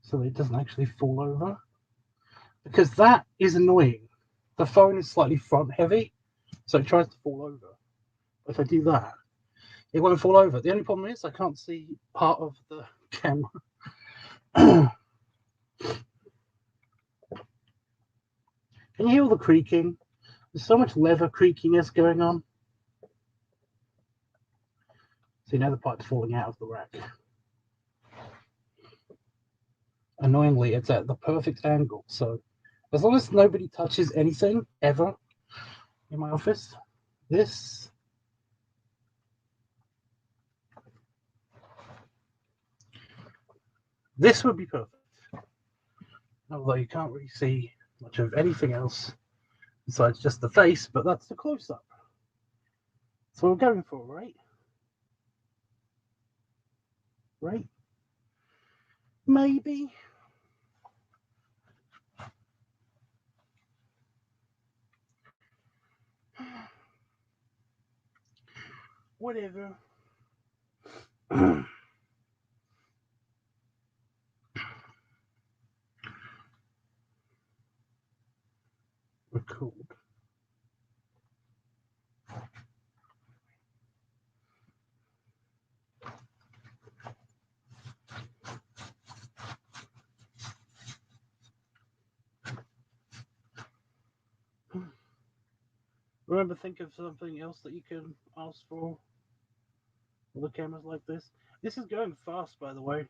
so that it doesn't actually fall over. Because that is annoying. The phone is slightly front heavy, so it tries to fall over. If I do that, it won't fall over. The only problem is I can't see part of the camera. Can you hear all the creaking? There's so much leather creakiness going on. See, now the pipe's falling out of the rack. Annoyingly, it's at the perfect angle. So as long as nobody touches anything ever in my office, this This would be perfect. Although you can't really see much of anything else besides just the face, but that's the close-up. That's what we're going for, right? Right? Maybe. Whatever. Record. Remember, think of something else that you can ask for with the cameras like this. This is going fast, by the way.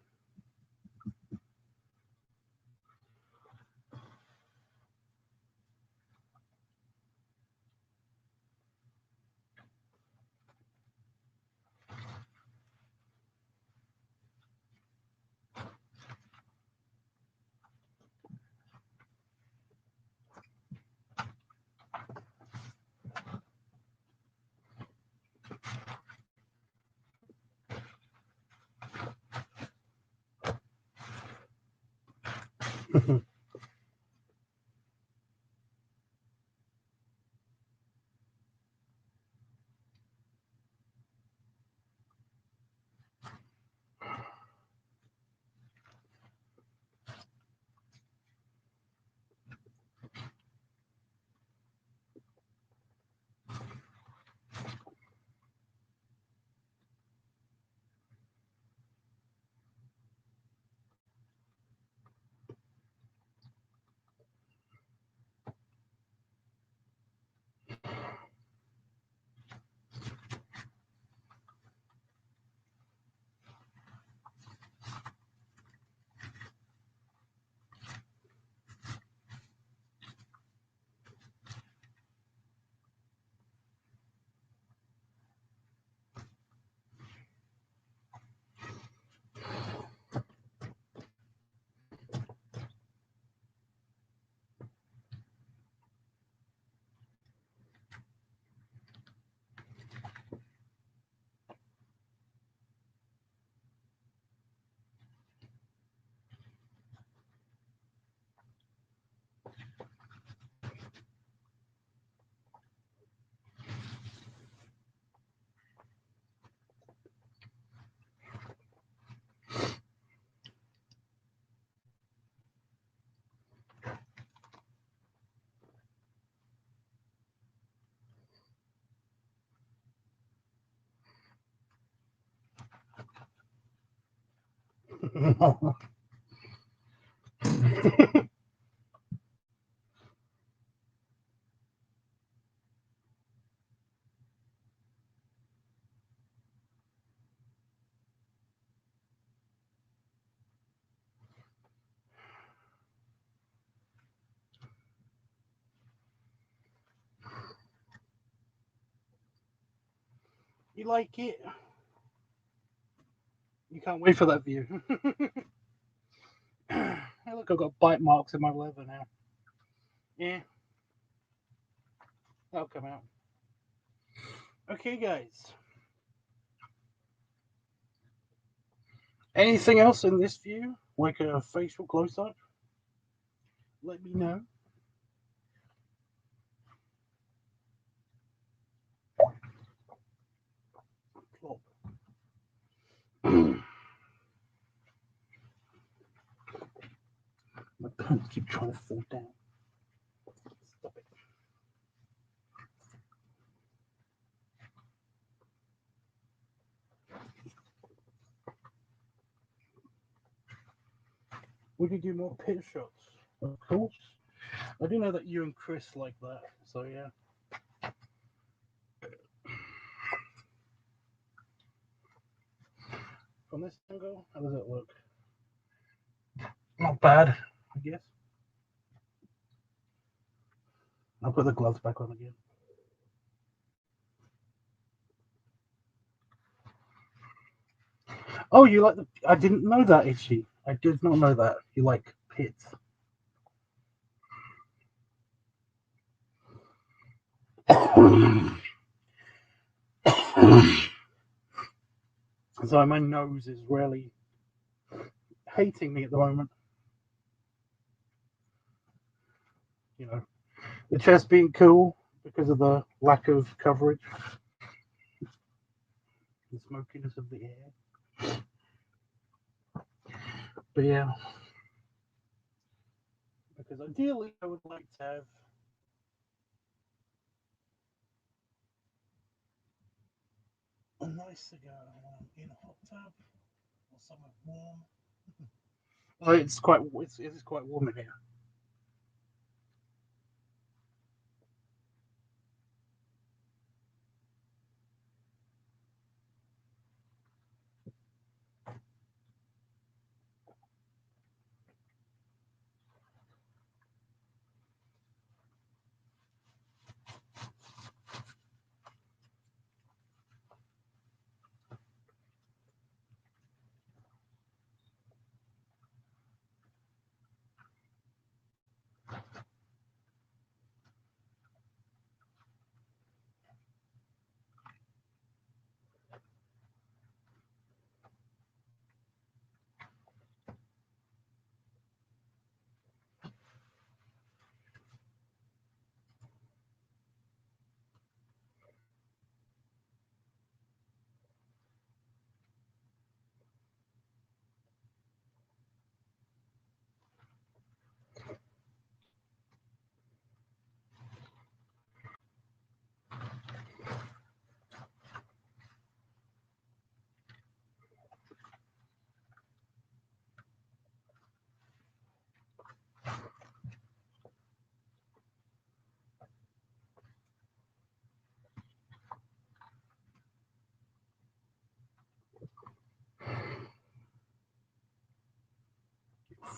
You like it? You can't wait for that view. Hey, look, I've got bite marks in my leather now. Yeah, that'll come out. Okay, guys. Anything else in this view, like a facial close-up? Let me know. Plop. My pen keeps trying to fall down. Stop it. We could do more pit shots, of course. I do know that you and Chris like that, so yeah. From this angle, how does it look? Not bad, I guess. I'll put the gloves back on again. Oh, you like the... I didn't know that, Itchy. I did not know that. You like pits. So my nose is really hating me at the moment. You know, the chest being cool because of the lack of coverage, the smokiness of the air. But yeah, because ideally I would like to have a nice cigar in a hot tub or somewhere warm. Well, it's quite warm in here.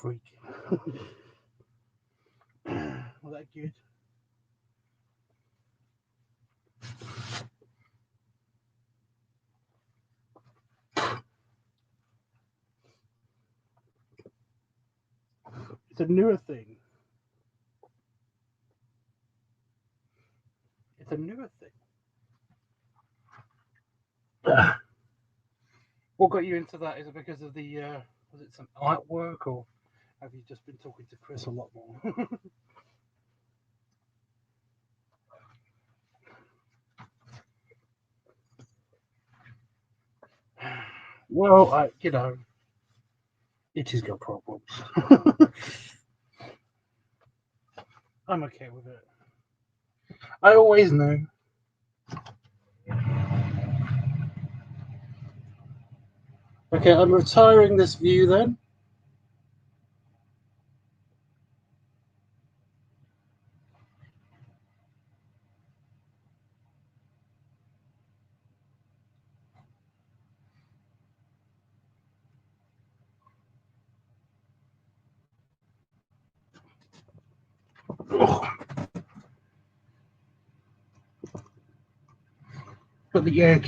Freak. Well, that good. It's a newer thing. It's a newer thing. What got you into that? Is it because of the was it some artwork, or have you just been talking to Chris a lot more? Well, itchy's got problems. I'm okay with it. I always knew. Okay, I'm retiring this view then. Let the air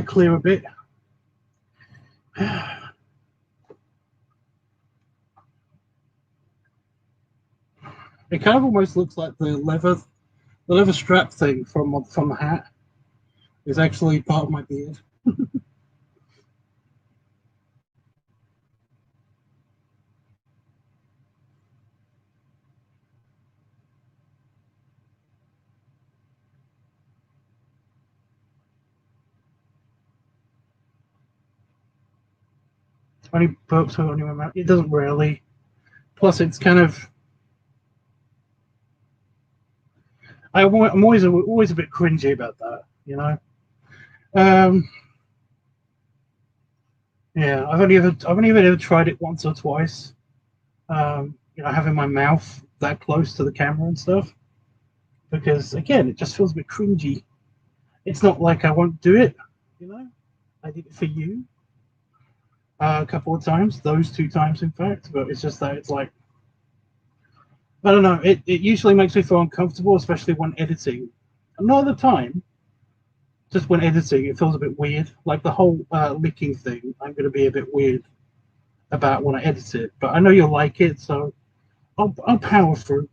clear a bit. It kind of almost looks like the leather strap thing from the hat is actually part of my beard. Only burps out on your mouth. It doesn't really. Plus, it's kind of. I'm always a bit cringy about that, you know. Um, yeah, I've only ever tried it once or twice. Having my mouth that close to the camera and stuff, because again, it just feels a bit cringy. It's not like I won't do it, you know. I did it for you a couple of times, those 2 times, in fact. But it's just that it's like I don't know. It usually makes me feel uncomfortable, especially when editing. Not all the time, just when editing, it feels a bit weird. Like the whole licking thing, I'm going to be a bit weird about when I edit it, but I know you'll like it, so I'll power through.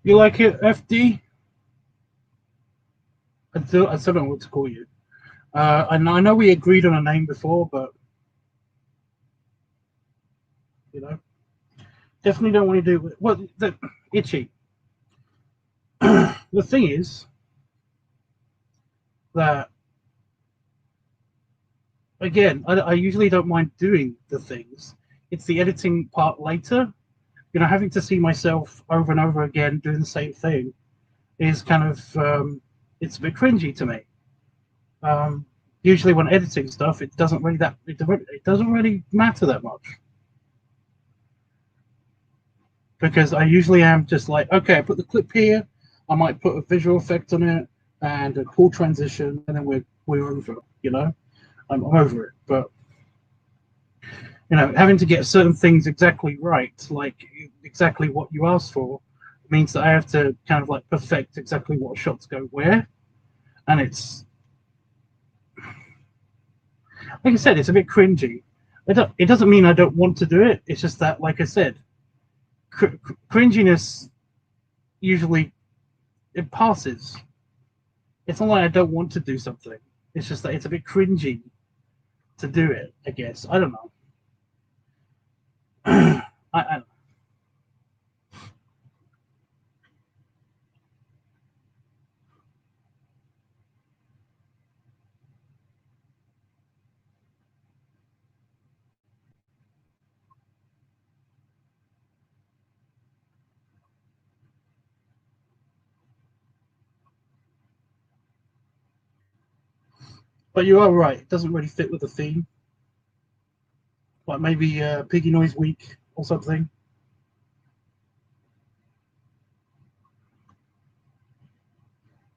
You like it, FD? I still don't know what to call you. I know we agreed on a name before, but you know, definitely don't want to do what the itchy. The thing is that again, I usually don't mind doing the things. It's the editing part later. You know, having to see myself over and over again doing the same thing is kind of it's a bit cringy to me. Usually, when editing stuff, it doesn't really it doesn't really matter that much because I usually am just like, okay, I put the clip here. I might put a visual effect on it and a cool transition, and then we're over. You know, I'm over it. But you know, having to get certain things exactly right, like exactly what you asked for, means that I have to kind of like perfect exactly what shots go where, and it's like I said, it's a bit cringy. It doesn't mean I don't want to do it. It's just that, like I said, cringiness usually it passes. It's not like I don't want to do something. It's just that it's a bit cringy to do it. I guess I don't know. I But you are right. It doesn't really fit with the theme. Like maybe Piggy Noise Week or something.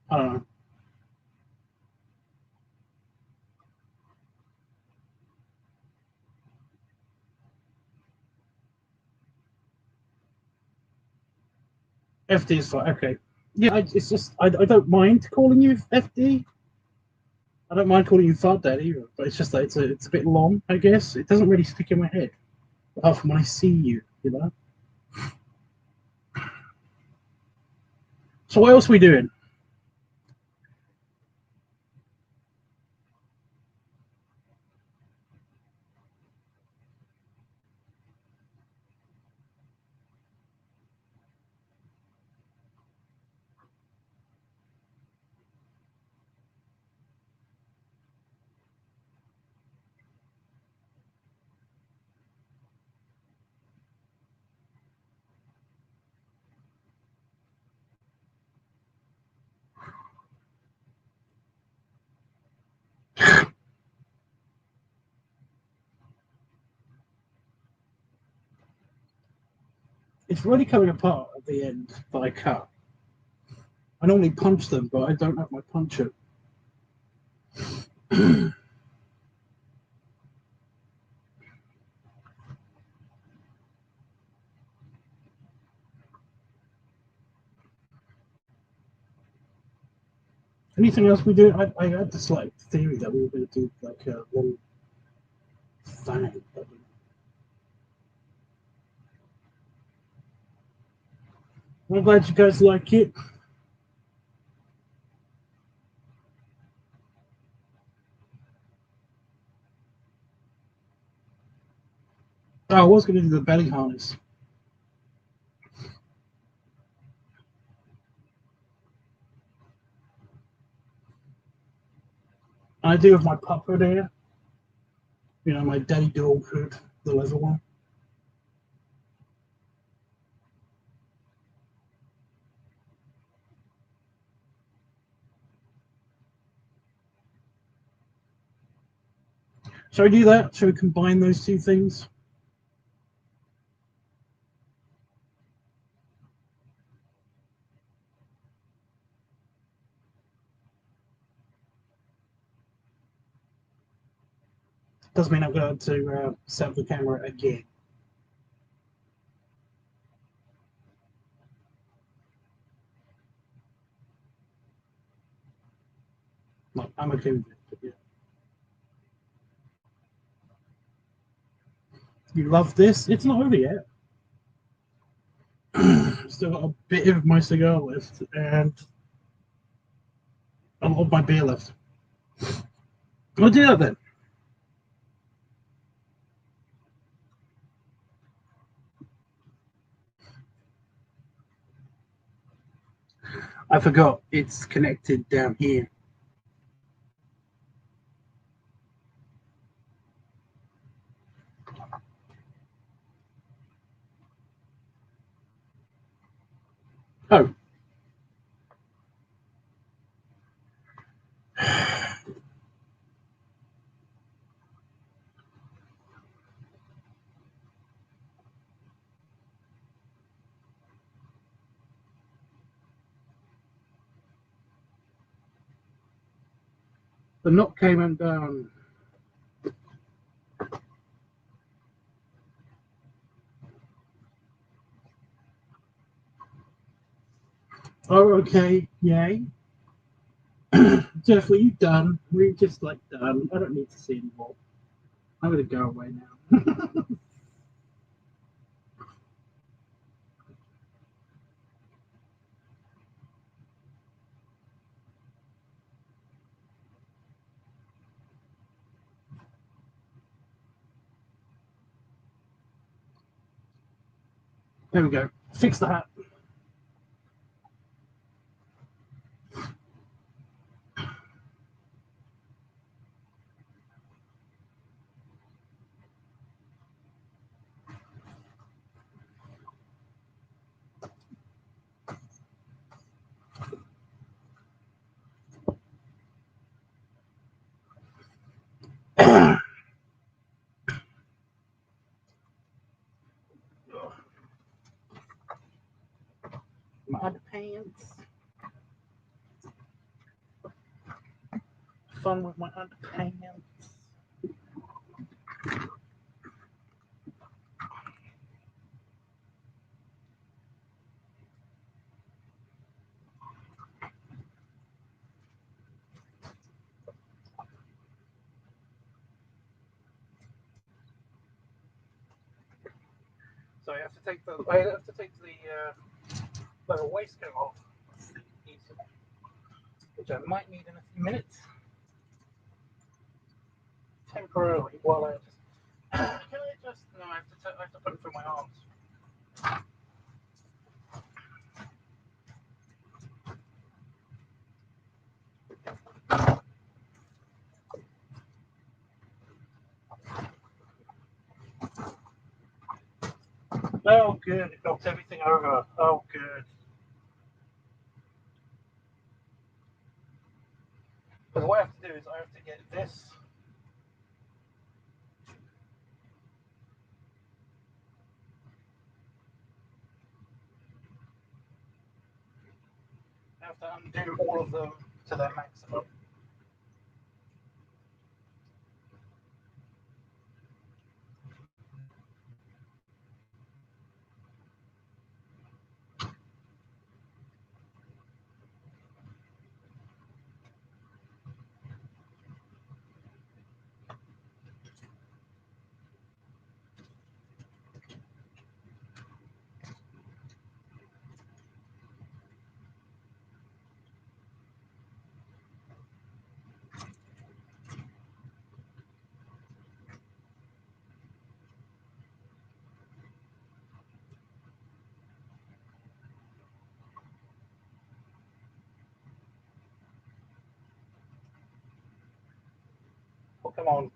I don't know. FD is fine. Okay. Yeah, it's just I don't mind calling you FD. I don't mind calling you Fart Dad either, but it's just that it's a bit long. I guess it doesn't really stick in my head apart from when I see you. You know. So what else are we doing? It's really coming apart at the end that I cut. I normally punch them, but I don't have my puncher. Anything else we do? I had this like theory that we were going to do like a long thing. I'm glad you guys like it. Oh, I was going to do the belly harness. I do have my pupper there. You know, my daddy dog hood, the leather one. Shall we do that? Shall we combine those two things? Doesn't mean I'm going to set up the camera again. No, I'm okay with it. Yeah. You love this? It's not over yet. Still got a bit of my cigar left and a lot of my beer left. We'll do that then. I forgot it's connected down here. Oh. The knot came undone. Oh, okay. Yay. Jeff, were you done? Were you just like done? I don't need to see anymore. I'm going to go away now. There we go. Fix the hat. My underpants. Fun with my underpants. So I have to take the little waistcoat off, which I might need in a few minutes. Temporarily, while I just can I just no, I have to put it through my arms. Oh, good. It knocked everything over. Oh, good. Because what I have to do is I have to get this. I have to undo all of them to their maximum. Oh, come on.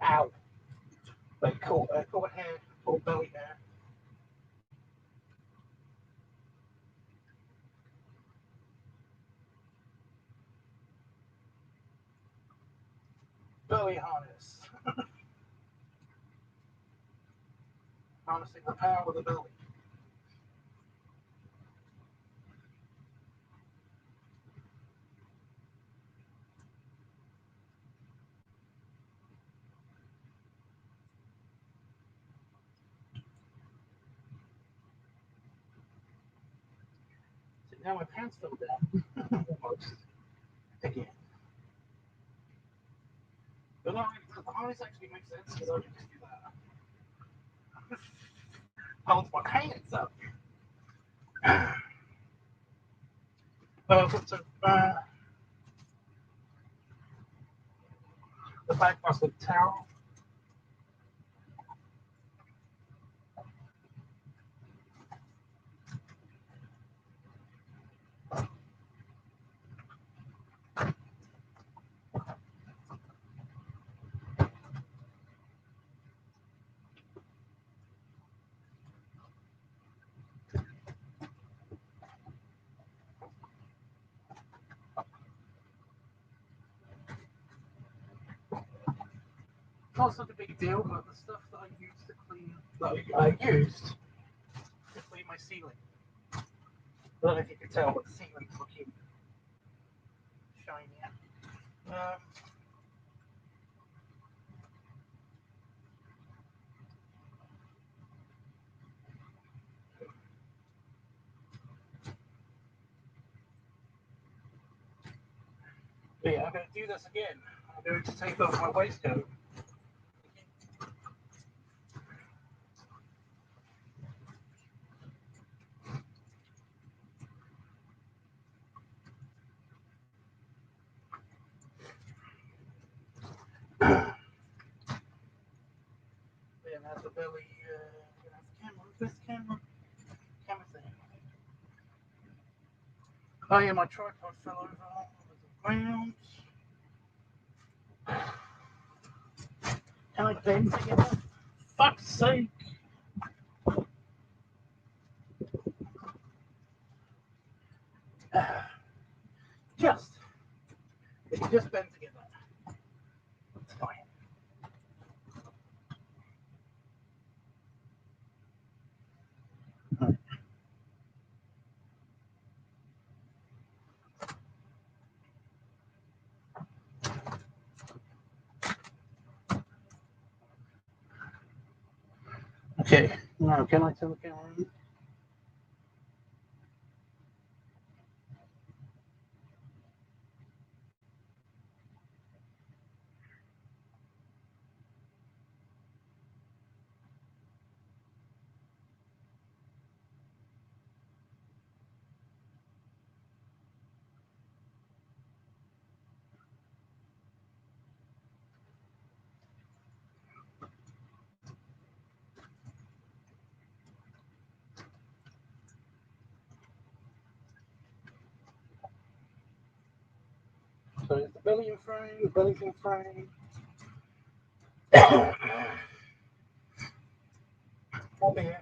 Ow. Like, cool hair, cool belly hair. belly harness. Harnessing the power of the belly. So now my pants fell down. Almost. Again. But no, the harness actually makes sense because I can just do that. Holds my pants up. Put the back muscle towel. Not such a big deal, but the stuff that I used to clean, my ceiling. I don't know if you can tell, but the ceiling's looking shiny. But yeah, I'm going to do this again. I'm going to take off my waistcoat. Then have the belly, have the camera, this camera thing. Oh yeah, my tripod fell over on the ground. Can I bend together? Fuck's sake! Just, if you just bend together, it's fine. Okay, now can I turn the camera on? So is the belly in frame, the belly's in frame. Over here.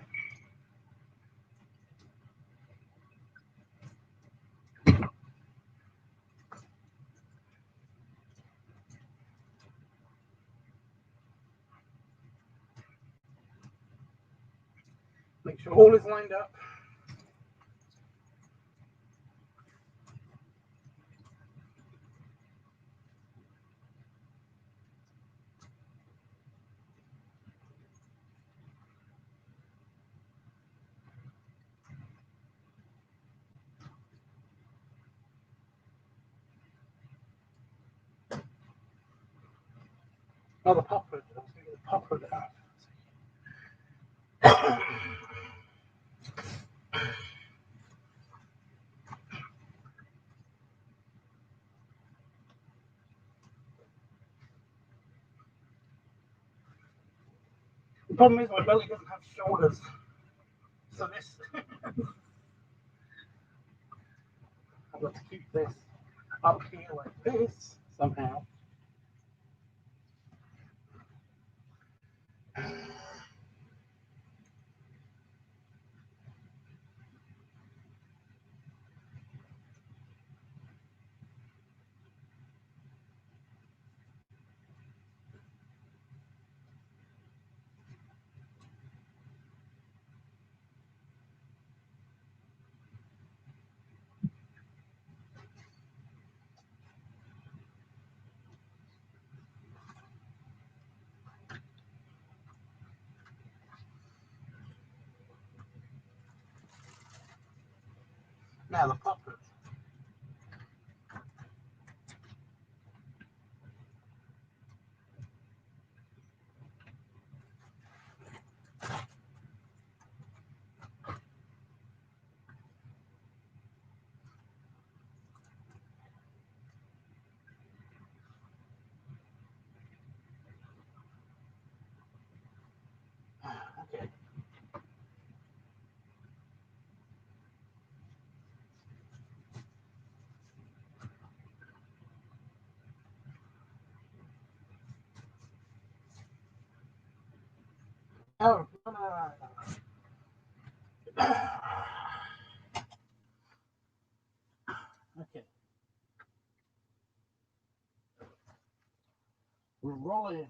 Make sure all is lined up. Oh, the pop hood. I was thinking the pop hood out. The problem is my belly doesn't have shoulders. So this, I've got to keep this up here like this somehow. now the puppet. Okay. Oh, no, no, no, no. Okay. We're rolling.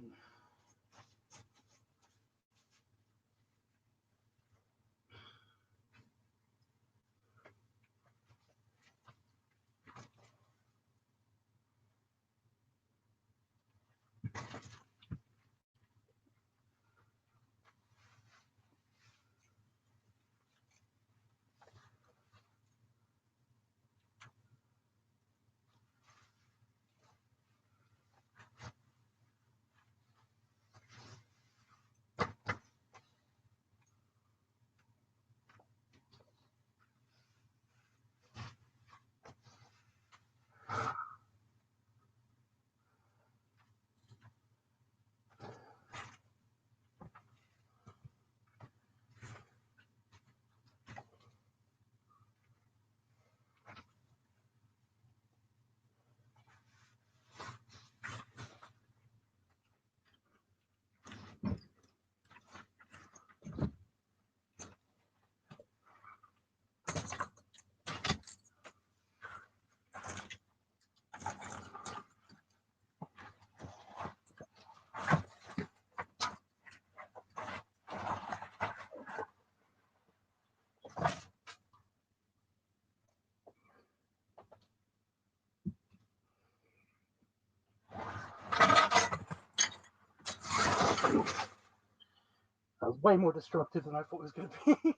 That was way more destructive than I thought it was going to be.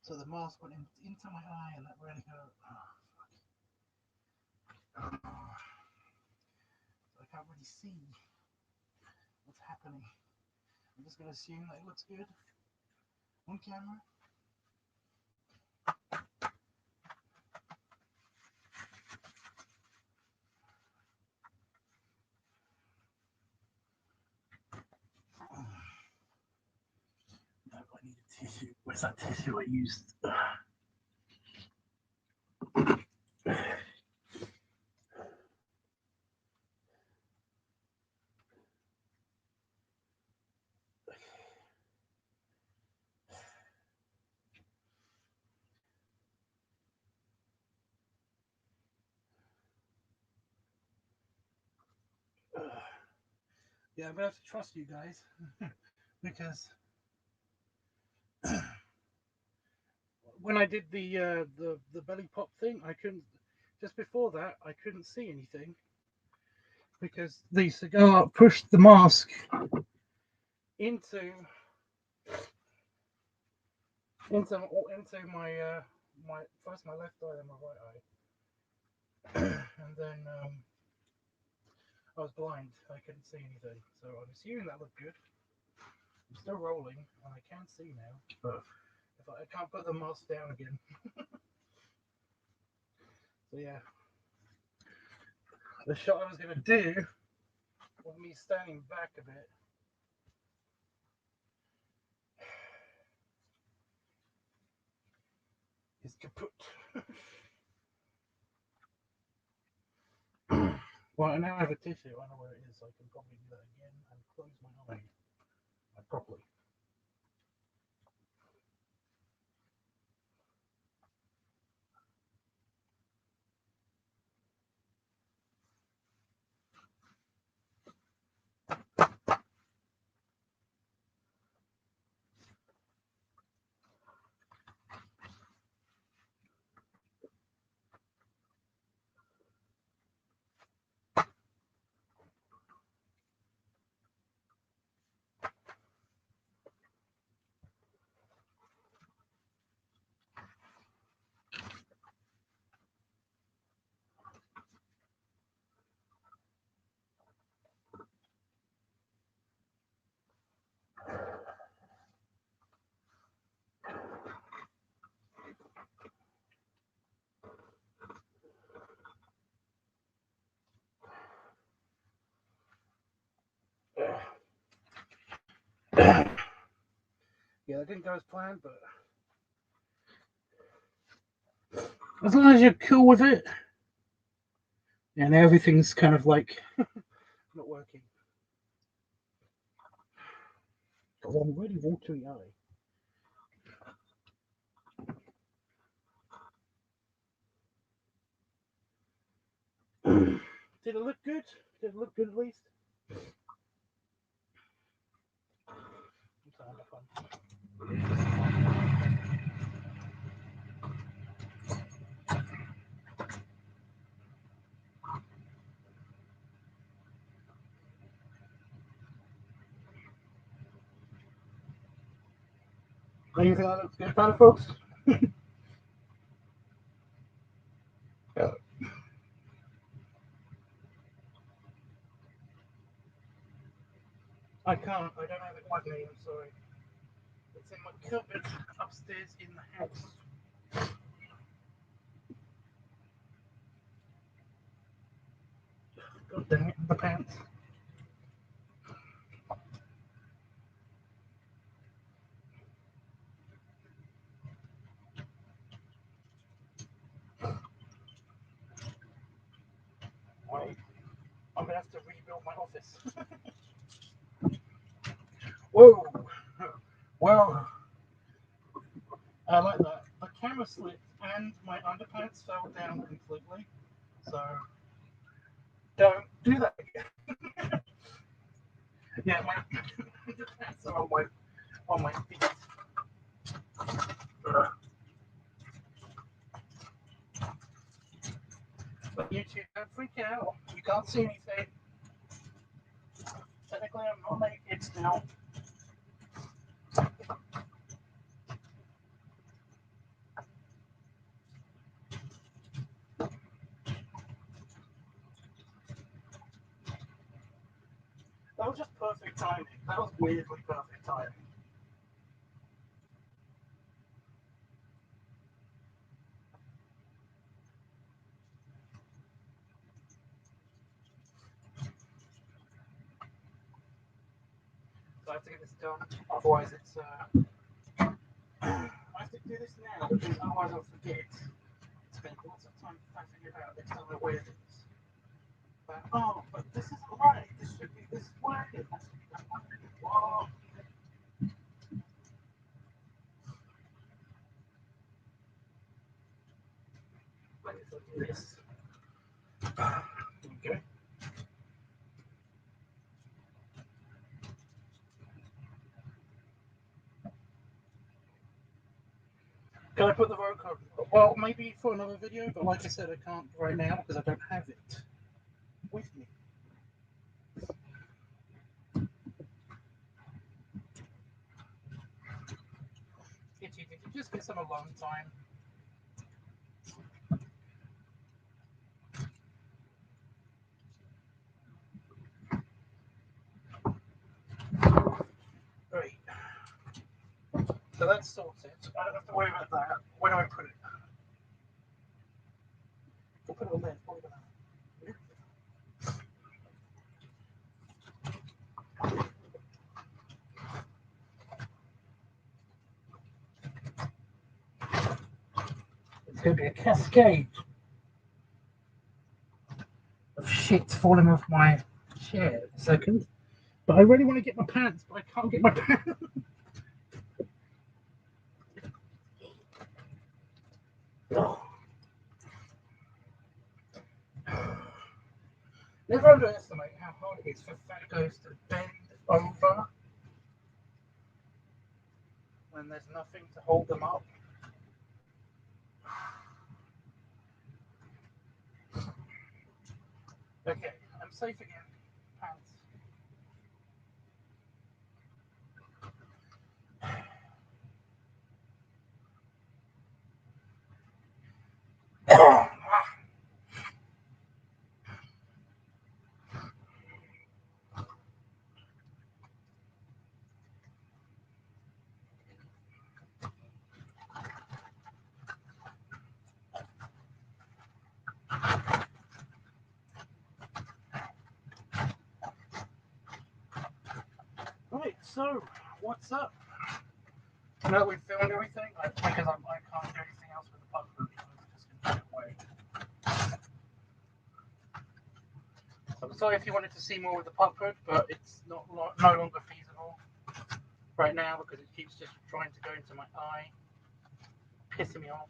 So the mask went into my eye and that really hurt. Oh, fuck. I can't really see what's happening. I'm just going to assume that it looks good on camera. No, I need a tissue. Where's that tissue I used? Yeah, I'm gonna have to trust you guys because when I did the belly pop thing, I couldn't. Just before that, I couldn't see anything because the cigar pushed the mask into my my first my left eye and my right eye, and then I was blind. I couldn't see anything, so I'm assuming that looked good. I'm still rolling, and I can see now, but if I can't put the mask down again. So yeah, the shot I was going to do with me standing back a bit is kaput. Well, now I have a tissue. I know where it is, so I can probably do that again and close my eye properly. Yeah, it didn't go as planned, but as long as you're cool with it, and everything's kind of like not working. Because I'm really watery eye. Did it look good? Did it look good at least? I'm sorry, have fun. Do you think that looks good, better, folks? Yeah. I can't. I don't have it with me. I'm sorry. It's in my cupboard upstairs in the house. God dang it, the pants. Wait, I'm gonna have to rebuild my office. Whoa! Whoa! I like that. The camera slipped and my underpants fell down completely. So don't do that again. Yeah, my underpants are on my feet. But YouTube, don't freak out. You can't see anything. Technically, I'm not naked still. That was just perfect timing. That was weirdly perfect timing. So I have to get this done. Otherwise, it's I have to do this now because otherwise I'll forget. Spend lots of time figuring out next time I wear things. But oh, but this isn't right. This should be this way. Oh, I guess I'll do this. Okay. Can I put the road code? Well, maybe for another video, but like I said, I can't right now because I don't have it with me. Itchy, did you just get some alone time? Great. So that's sorted. I don't have to worry about that. Where do I put it? I'll put it on there. It's going to be a cascade of shit falling off my chair in a second. But I really want to get my pants, but I can't get my pants. Never underestimate how hard it is for fat guys to bend over when there's nothing to hold them up. Okay, I'm safe again. Pants. Right, so what's up? Now that we've filmed everything, because I can't do anything else with the puck hood, I'm just going to put it away. So I'm sorry if you wanted to see more with the puck hood, but it's no longer feasible right now because it keeps just trying to go into my eye, pissing me off.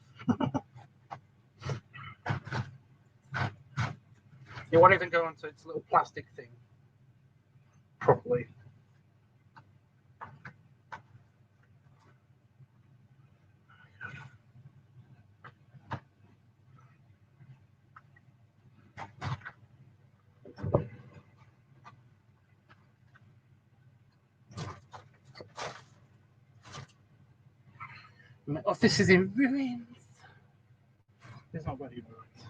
It won't even go onto its little plastic thing properly. My office is in ruins. It's not really ruins.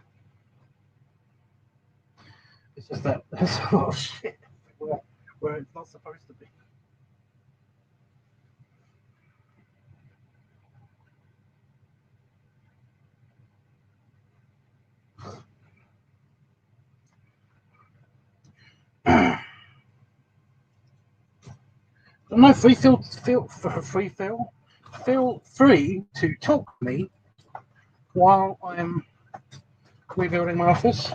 It's just that there's a lot of shit where it's not supposed to be. No, feel free to talk to me while I'm rebuilding my office.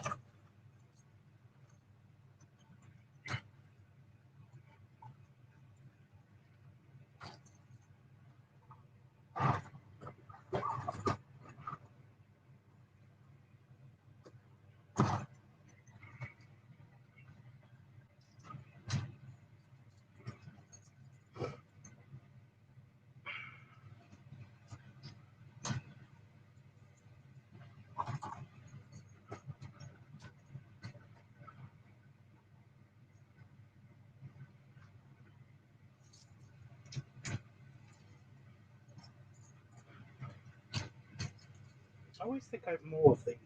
I always think I have more things.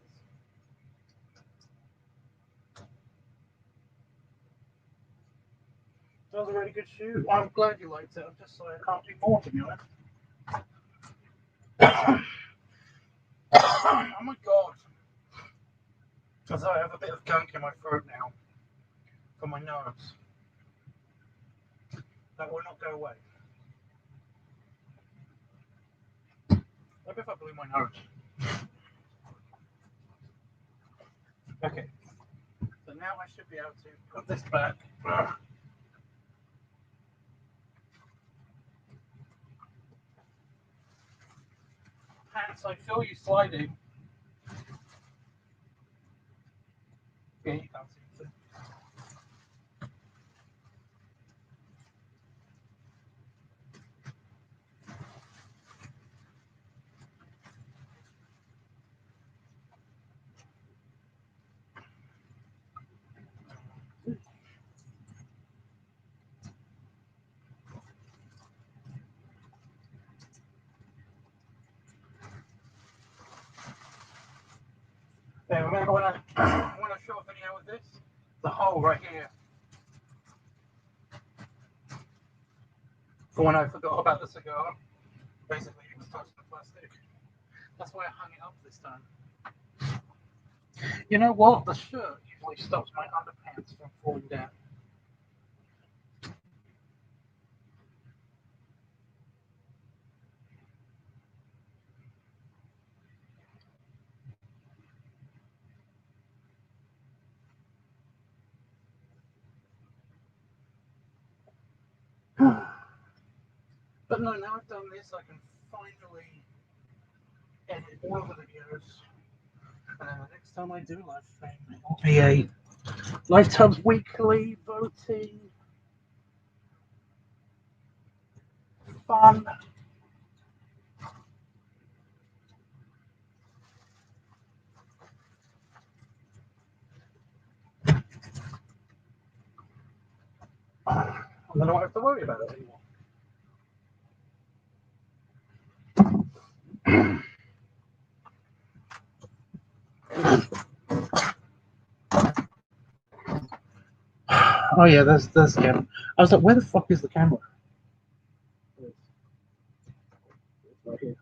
That was a really good shoot. I'm glad you liked it. I'm just sorry I can't do more, to be honest. Oh my god. As I have a bit of gunk in my throat now from my nose. That will not go away. Maybe if I blew my nose. Okay. So now I should be able to put this back. Pants, I feel you sliding. Yeah, you can't see it. Yeah, remember when I shot a video with this? The hole right here. For when I forgot about the cigar. Basically, it was touching the plastic. That's why I hung it up this time. You know what? The shirt usually stops my underpants from falling down. But no, now I've done this, I can finally edit all of the videos. And then the next time I do live stream, it will be a LiveTubs weekly voting fun. And then I won't have to worry about it anymore. Oh yeah, there's the camera. I was like, where the fuck is the camera? It's right here.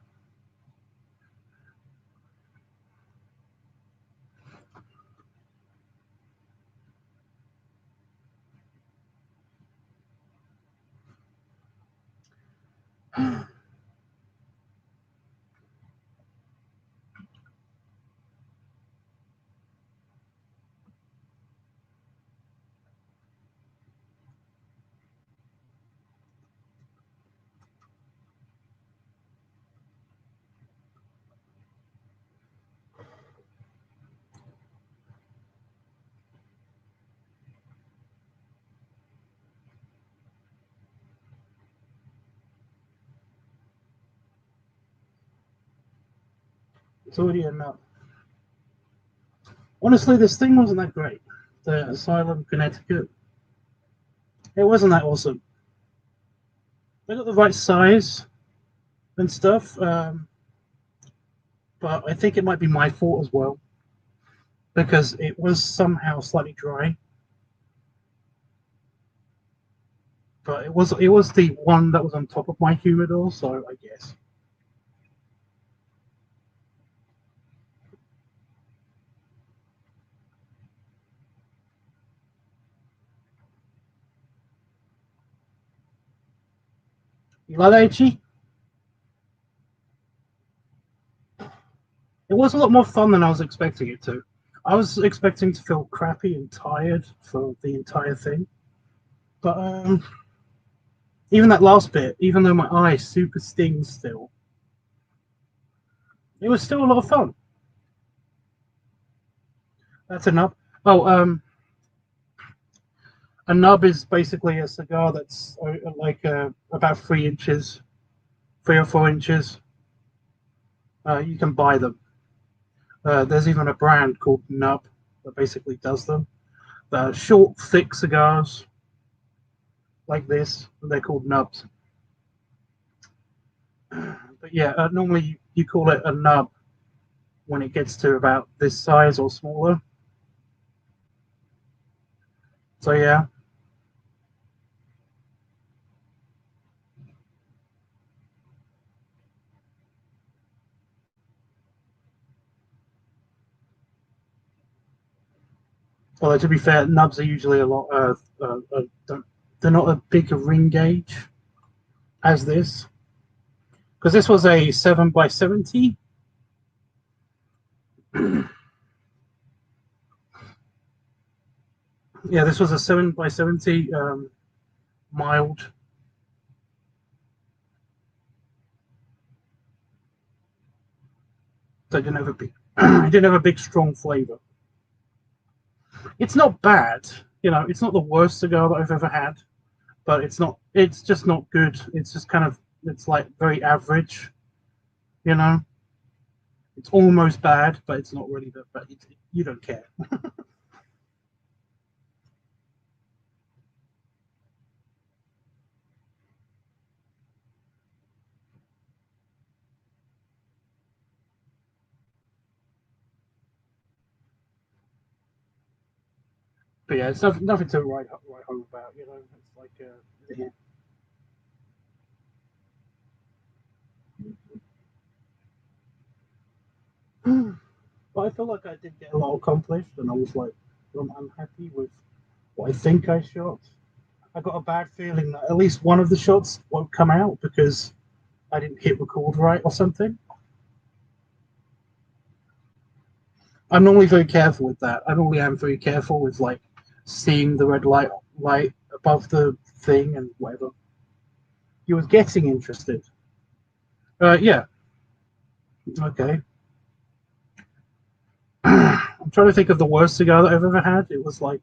It's already enough. Honestly, this thing wasn't that great. The Asylum Connecticut. It wasn't that awesome. They got the right size and stuff, but I think it might be my fault as well because it was somehow slightly dry. But it was the one that was on top of my humidor, so I guess. You like that, Itchy? It was a lot more fun than I was expecting it to. I was expecting to feel crappy and tired for the entire thing. But even that last bit, even though my eye super stings still, it was still a lot of fun. That's enough. Oh, a nub is basically a cigar that's like about 3 inches, 3 or 4 inches. You can buy them. There's even a brand called Nub that basically does them. They're short, thick cigars like this. They're called nubs. But yeah, normally you call it a nub when it gets to about this size or smaller. So yeah, although to be fair, nubs are usually a lot. They're not a big ring gauge as this, because this was a 7 by 70. Yeah, this was a 7 by 70 mild. So it didn't have a big, it didn't have a big strong flavor. It's not bad, It's not the worst cigar that I've ever had, but it's not. It's just not good. It's just kind of. It's like very average, you know. It's almost bad, but it's not really that bad. You don't care. But yeah, it's nothing to write home about. It's like yeah. But I feel like I did get a lot accomplished, and I was like, I'm happy with what I think I shot. I got a bad feeling that at least one of the shots won't come out because I didn't hit record right or something. I'm normally very careful with that. I normally am very careful with like seeing the red light above the thing and whatever. You was getting interested. Yeah. Okay. I'm trying to think of the worst cigar that I've ever had. It was like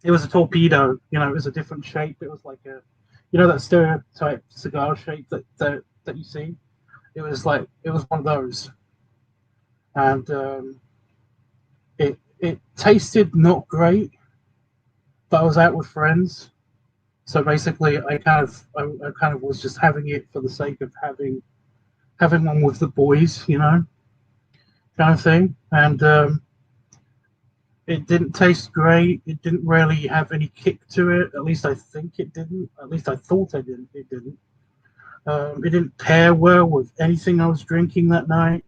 it was a torpedo. It was a different shape. It was like that stereotype cigar shape that you see. It was one of those, and it tasted not great. But I was out with friends, so basically I kind of was just having it for the sake of having one with the boys, kind of thing. And it didn't taste great. It didn't really have any kick to it. At least I think it didn't. At least I thought I didn't. It didn't. It didn't pair well with anything I was drinking that night.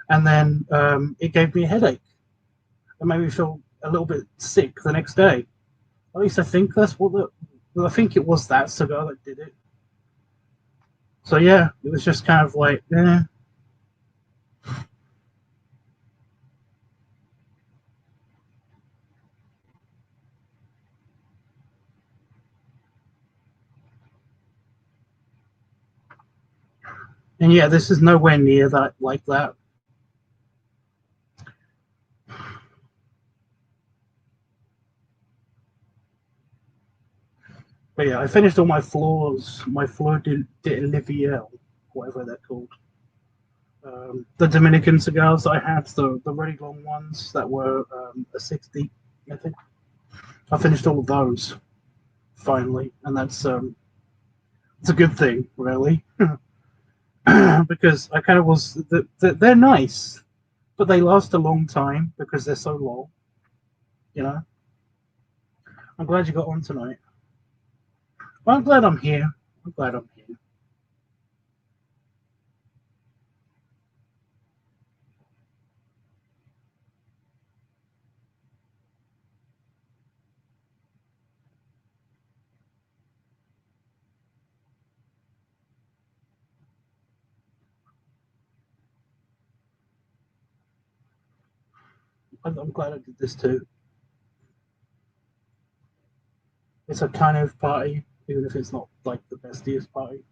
And then it gave me a headache. It made me feel a little bit sick the next day. At least I think that's what the. Well, I think it was that cigar that did it. So yeah, it was just kind of like, and yeah, this is nowhere near that like that. But yeah, I finished all my floors. My floor de Liviel. whatever they're called. The Dominican cigars that I had, the really long ones that were a 60, I think. I finished all of those finally, and that's it's a good thing, really, because I kind of was. They're nice, but they last a long time because they're so long. You know. I'm glad you got on tonight. Well, I'm glad I'm here. I'm glad I'm here. I'm glad I did this too. It's a kind of party, even if it's not like the bestiest party.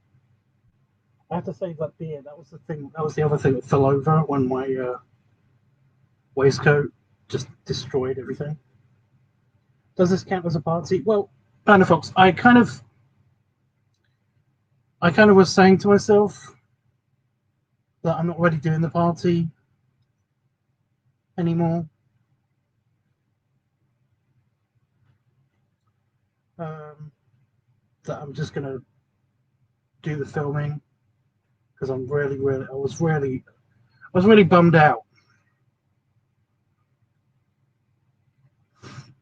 I have to say that beer, that was the thing. That was the other thing that fell over when my waistcoat just destroyed everything. Does this count as a party? Well, Panda Fox, I kind of was saying to myself that I'm not really doing the party anymore. That I'm just gonna do the filming because I'm I was really bummed out.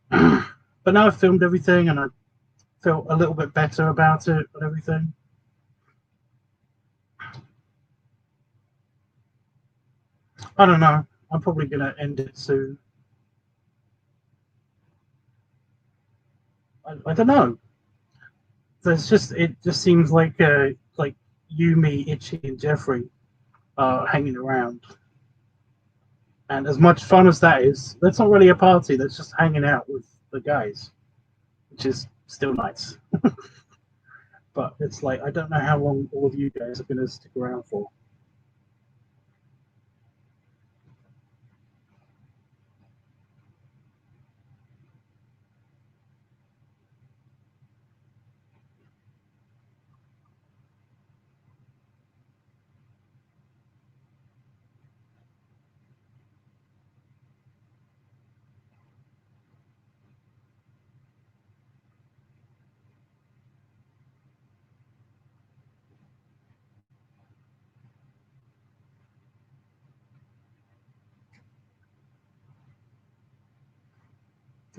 But now I've filmed everything and I felt a little bit better about it and everything. I don't know. I'm probably gonna end it soon. I don't know. It just seems like you, me, Itchy, and Jeffrey are hanging around. And as much fun as that is, that's not really a party. That's just hanging out with the guys, which is still nice. But it's like I don't know how long all of you guys are going to stick around for.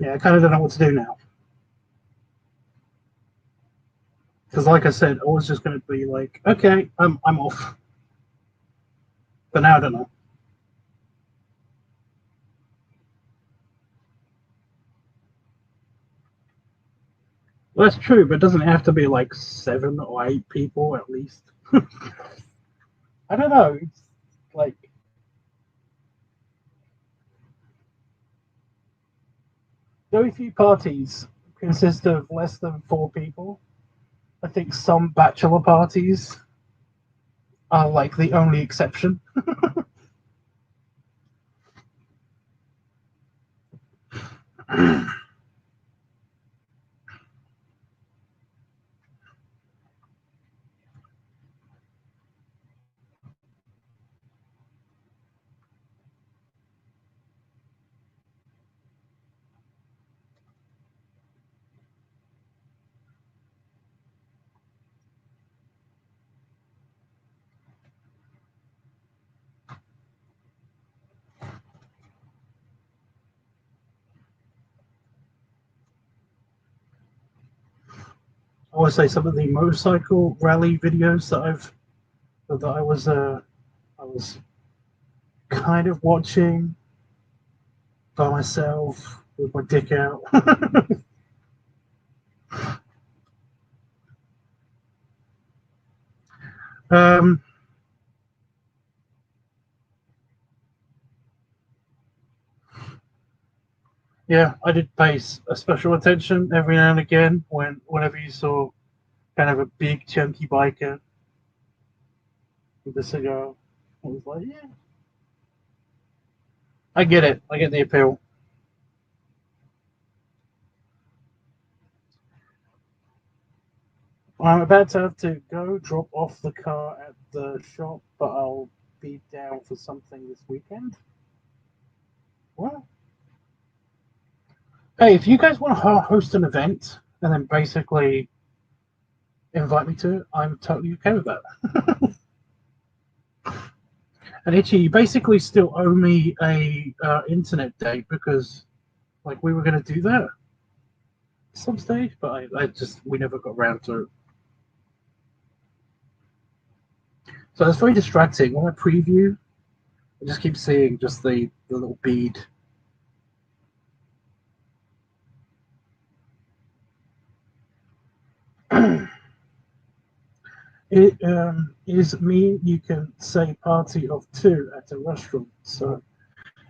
Yeah, I kind of don't know what to do now. Because, like I said, I was just going to be like, okay, I'm off. But now I don't know. Well, that's true, but doesn't it have to be like 7 or 8 people at least? I don't know. It's like very few parties consist of less than 4 people. I think some bachelor parties are like the only exception. I want to say some of the motorcycle rally videos that I was kind of watching by myself with my dick out. um, yeah, I did pay a special attention every now and again whenever you saw kind of a big chunky biker with a cigar. I was like, yeah, I get it. I get the appeal. I'm about to have to go drop off the car at the shop, but I'll be down for something this weekend. What? Hey, if you guys want to host an event and then basically invite me to it, I'm totally okay with that. And Itchy, you basically still owe me a internet date because, like, we were going to do that at some stage, but we never got around to it. So it's very distracting. When I preview, I just keep seeing just the little bead. It is me. You can say party of 2 at a restaurant. So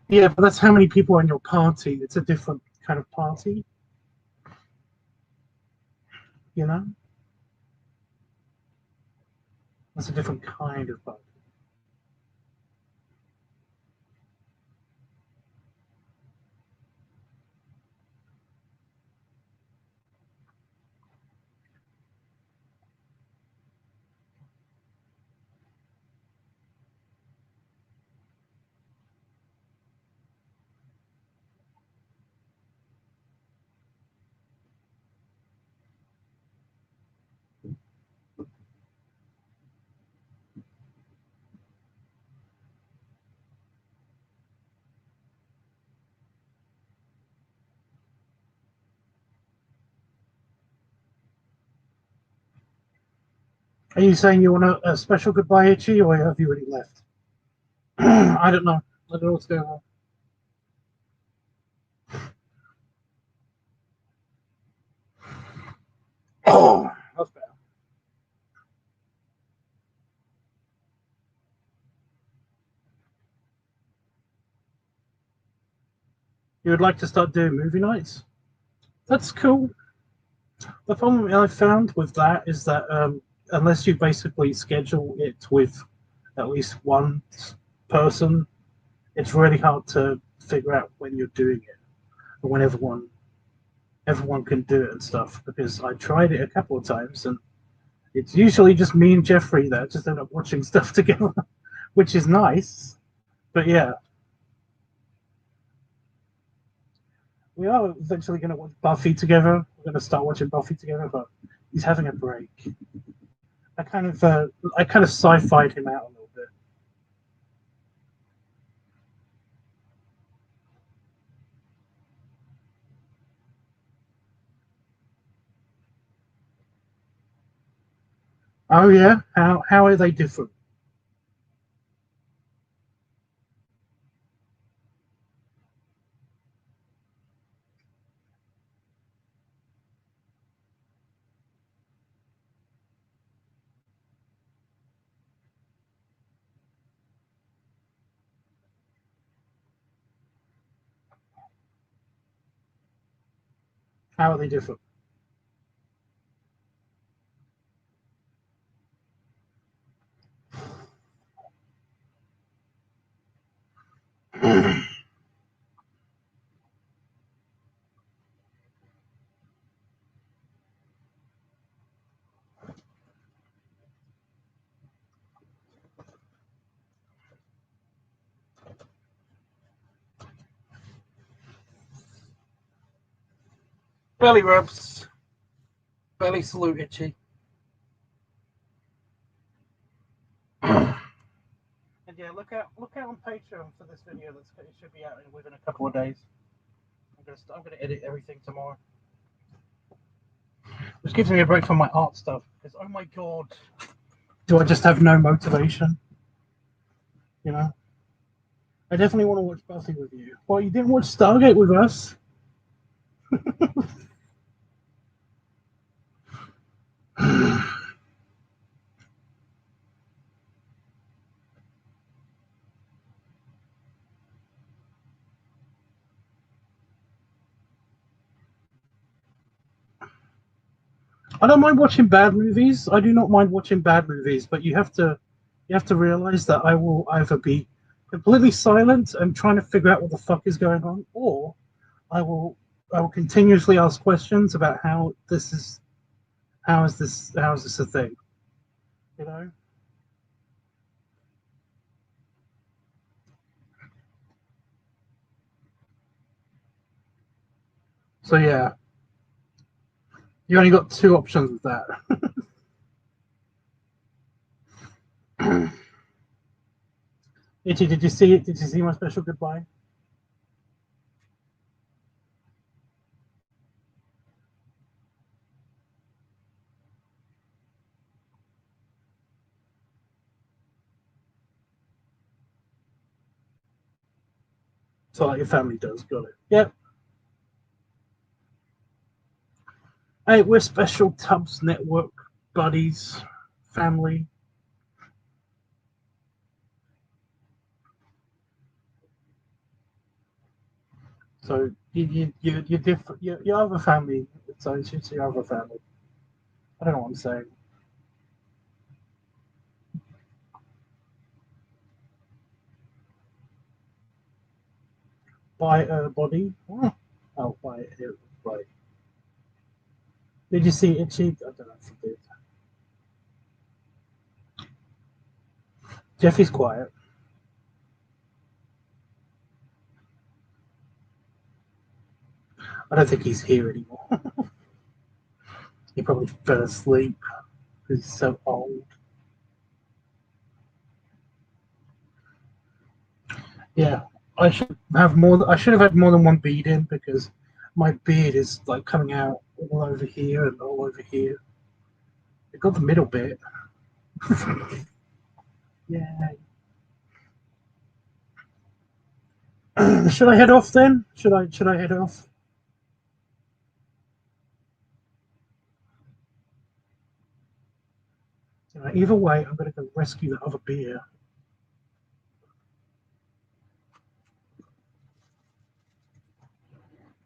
yeah, but that's how many people are in your party. It's a different kind of party, you know. It's a different kind of party. Are you saying you want a special goodbye, Itchy, or have you already left? I don't know. I don't know what's going on. Oh, that's better. You would like to start doing movie nights? That's cool. The problem I found with that is that unless you basically schedule it with at least one person, it's really hard to figure out when you're doing it or when everyone can do it and stuff. Because I tried it a couple of times and it's usually just me and Jeffrey that just end up watching stuff together, which is nice. But yeah, we are eventually going to watch Buffy together. We're going to start watching Buffy together, but he's having a break. I kind of sci-fied him out a little bit. Oh yeah, how are they different? How are they different? Belly rubs, belly salute, Itchy. And yeah, look out on Patreon for this video. It should be out within a couple of days. I'm gonna edit everything tomorrow, which gives me a break from my art stuff. Because oh my god, do I just have no motivation? You know, I definitely want to watch Buffy with you. Well, you didn't watch Stargate with us. I don't mind watching bad movies. I do not mind watching bad movies, but you have to realize that I will either be completely silent and trying to figure out what the fuck is going on, or I will I will continuously ask questions about how this is How is this? How is this a thing? You know. So yeah, you only got two options with that. Itchy, did you see it? Did you see my special goodbye? So like your family does. Got it. Yep. Hey, we're Special Tubs Network buddies, family. So you're different. Your other family. So it's your other family. I don't know what I'm saying. By a body. Oh, by it. Right. Did you see Itchy? I don't know if you did. Jeffy's quiet. I don't think he's here anymore. He probably fell asleep because he's so old. Yeah, I should have more. I should have had more than one bead in because my beard is like coming out all over here and all over here. It got the middle bit. Yeah. Should I head off then? Should I head off? Either way, I'm going to go rescue the other beer.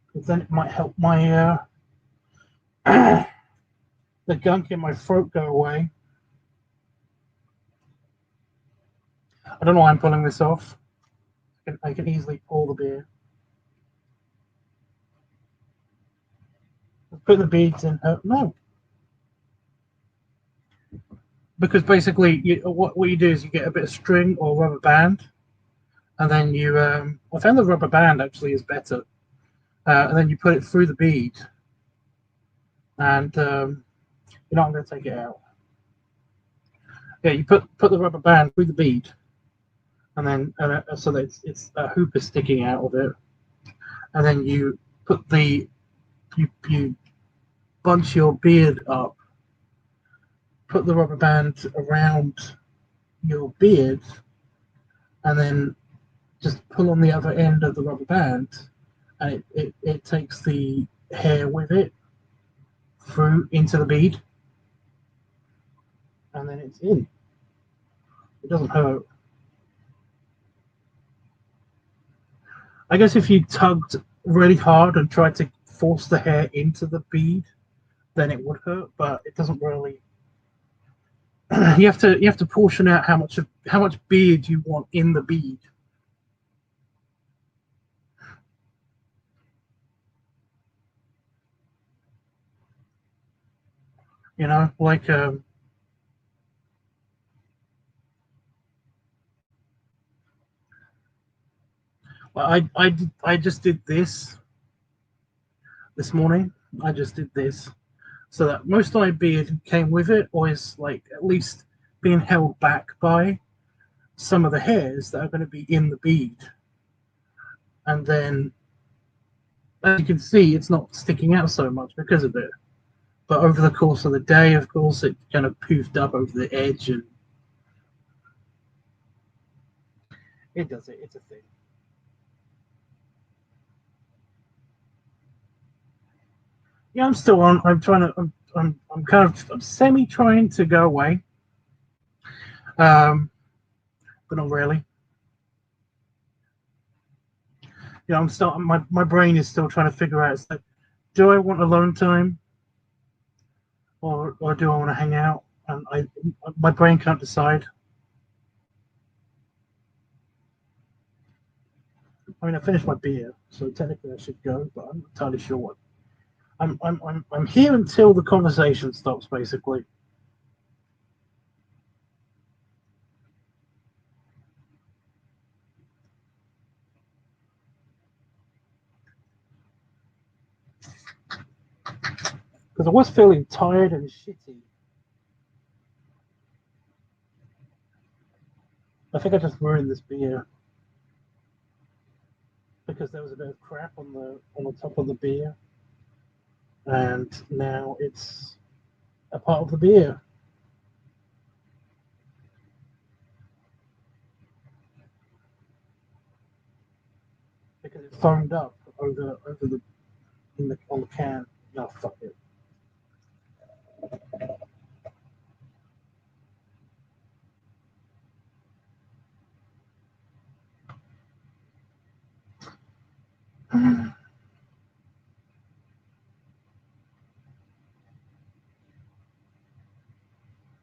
Because then it might help my the gunk in my throat go away. I don't know why I'm pulling this off. I can easily pour the beer. Put the beads in her. No, because basically, what you do is you get a bit of string or rubber band, and then you. I found the rubber band actually is better, and then you put it through the bead, and I'm going to take it out. Yeah, you put the rubber band through the bead, and then so that it's a hoop is sticking out of it, and then you put the you bunch your beard up, put the rubber band around your beard, and then just pull on the other end of the rubber band, and it takes the hair with it through into the bead, and then it's in. It doesn't hurt. I guess if you tugged really hard and tried to force the hair into the bead, then it would hurt, but it doesn't really. You have to portion out how much beard you want in the bead. Like I just did this morning. I just did this so that most of my beard came with it, or is like at least being held back by some of the hairs that are going to be in the bead. And then, as you can see, it's not sticking out so much because of it. But over the course of the day, of course, it kind of poofed up over the edge, and it does it. It's a thing. Yeah, I'm still on. I'm trying to. I'm kind of. I'm semi trying to go away. But not really. I'm still. My brain is still trying to figure out. It's like, do I want alone time, or do I want to hang out? And my brain can't decide. I mean, I finished my beer, so technically I should go, but I'm not entirely sure what. I'm here until the conversation stops, basically. Because I was feeling tired and shitty. I think I just ruined this beer because there was a bit of crap on the top of the beer, and now it's a part of the beer because it foamed up over the on the can. No, fuck it.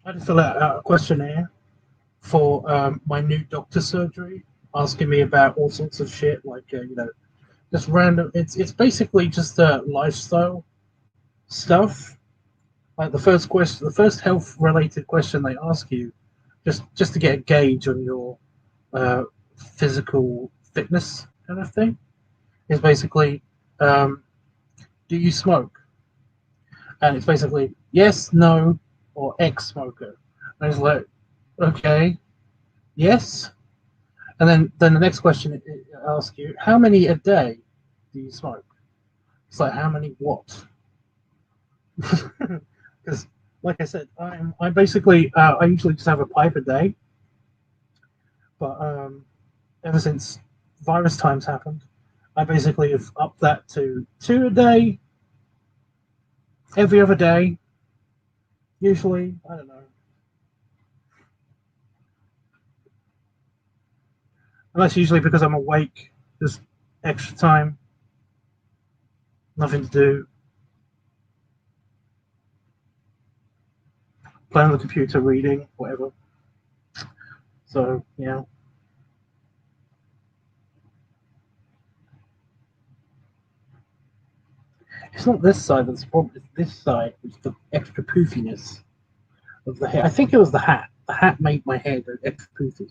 I just fill out a questionnaire for my new doctor surgery, asking me about all sorts of shit, like just random. It's basically just lifestyle stuff. Like the first health related question they ask you, just to get a gauge on your uh, physical fitness kind of thing, is basically, um, do you smoke? And it's basically yes, no, or ex-smoker. And it's like, okay, yes. And then the next question it asks you, how many a day do you smoke? It's like, how many what? Because, like I said, I basically I usually just have a pipe a day, but ever since virus times happened, I basically have upped that to two a day, every other day, usually. I don't know. And that's usually because I'm awake, just extra time, nothing to do, playing on the computer, reading, whatever. So, yeah. It's not this side that's the problem, it's this side, it's the extra poofiness of the hair. I think it was the hat. The hat made my hair go extra poofy.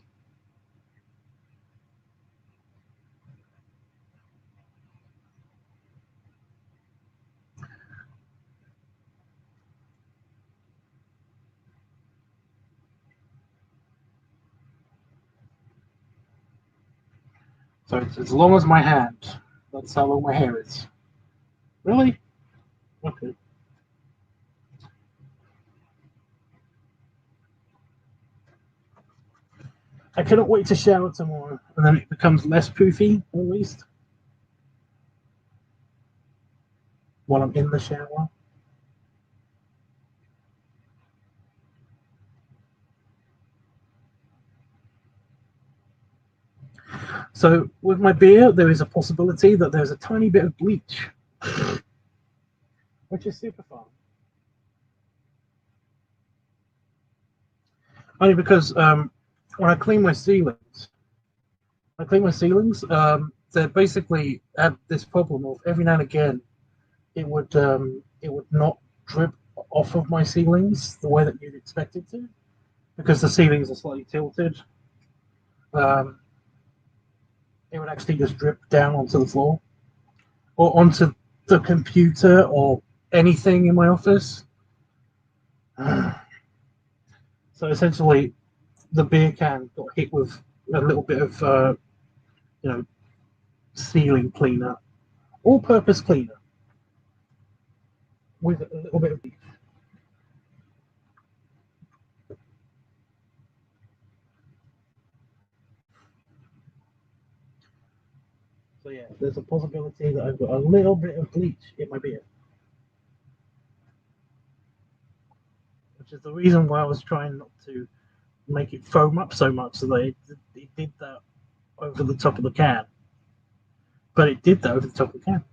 So it's as long as my hand. That's how long my hair is. Really? Okay. I cannot wait to shower tomorrow, and then it becomes less poofy, at least, while I'm in the shower. So with my beer, there is a possibility that there's a tiny bit of bleach, which is super fun. Only because when I clean my ceilings. They basically had this problem of every now and again it would not drip off of my ceilings the way that you'd expect it to, because the ceilings are slightly tilted. Um, it would actually just drip down onto the floor or onto the computer or anything in my office. So essentially, the beer can got hit with a little bit of you know ceiling cleaner, all-purpose cleaner with a little bit of. So yeah, there's a possibility that I've got a little bit of bleach in my beer, which is the reason why I was trying not to make it foam up so much so that it did that over the top of the can. But it did that over the top of the can.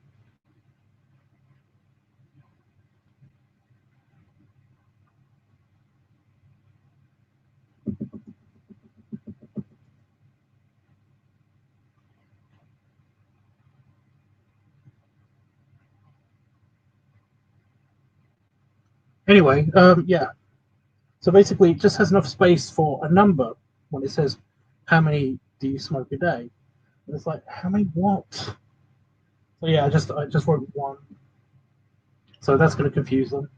Anyway, yeah. So basically, it just has enough space for a number when it says, "How many do you smoke a day?" And it's like, "How many what?" So yeah, I just wrote one. So that's going to confuse them.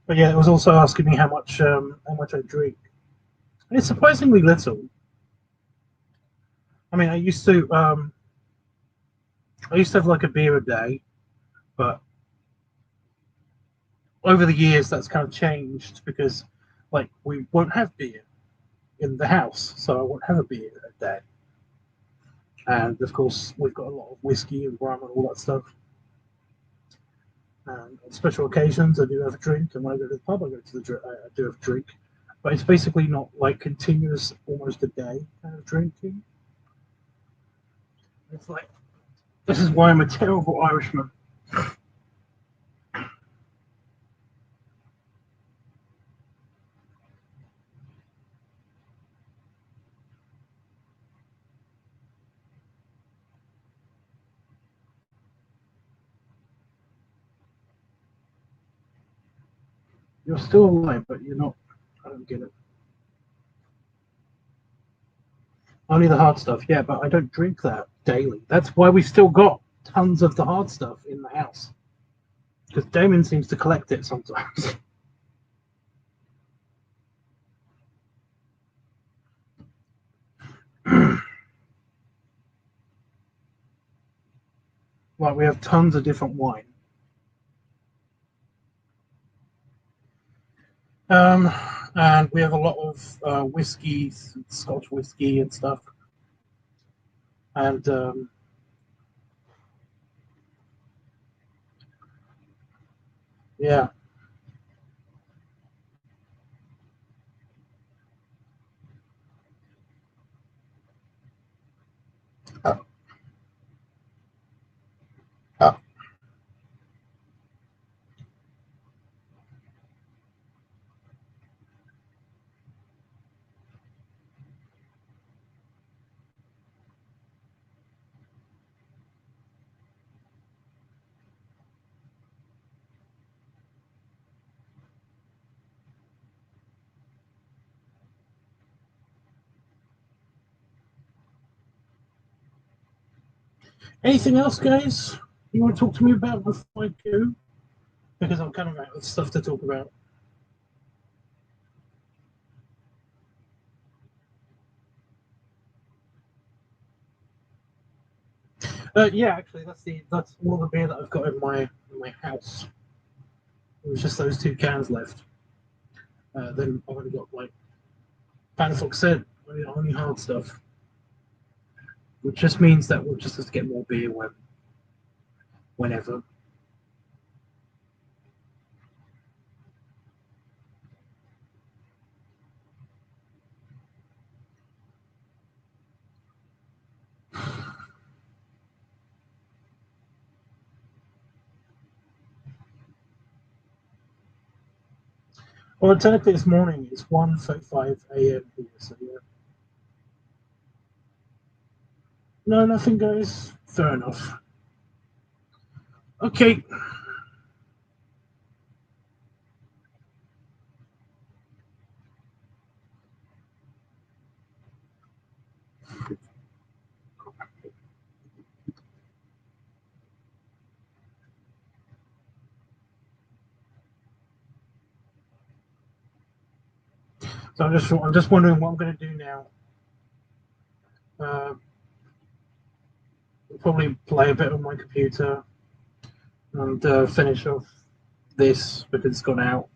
But yeah, it was also asking me how much I drink. And it's surprisingly little. I mean, I used to have like a beer a day, but over the years that's kind of changed because like we won't have beer in the house, so I won't have a beer a day. And of course, we've got a lot of whiskey and rum and all that stuff. And on special occasions, I do have a drink, and when I go to the pub, I go to I do have a drink, but it's basically not like continuous, almost a day kind of drinking. It's like this is why I'm a terrible Irishman. You're still alive, but you're not. I don't get it. Only the hard stuff, yeah, but I don't drink that daily. That's why we've still got tons of the hard stuff in the house. Because Damon seems to collect it sometimes. Like we have tons of different wine. Um, and we have a lot of whiskey, Scotch whiskey and stuff. And yeah. Uh, uh, Anything else, guys? You want to talk to me about before I go? Because I'm kind of out of stuff to talk about. Yeah, actually, that's all the beer that I've got in my house. It was just those two cans left. Then I've only got like Panafox said, only hard stuff, which just means that we'll just have to get more beer whenever. Well, technically this morning it's 1:35 a.m. here, so yeah. No, nothing, guys. Fair enough. Okay. So I'm just wondering what I'm going to do now. Uh, Probably play a bit on my computer and finish off this because it's gone out.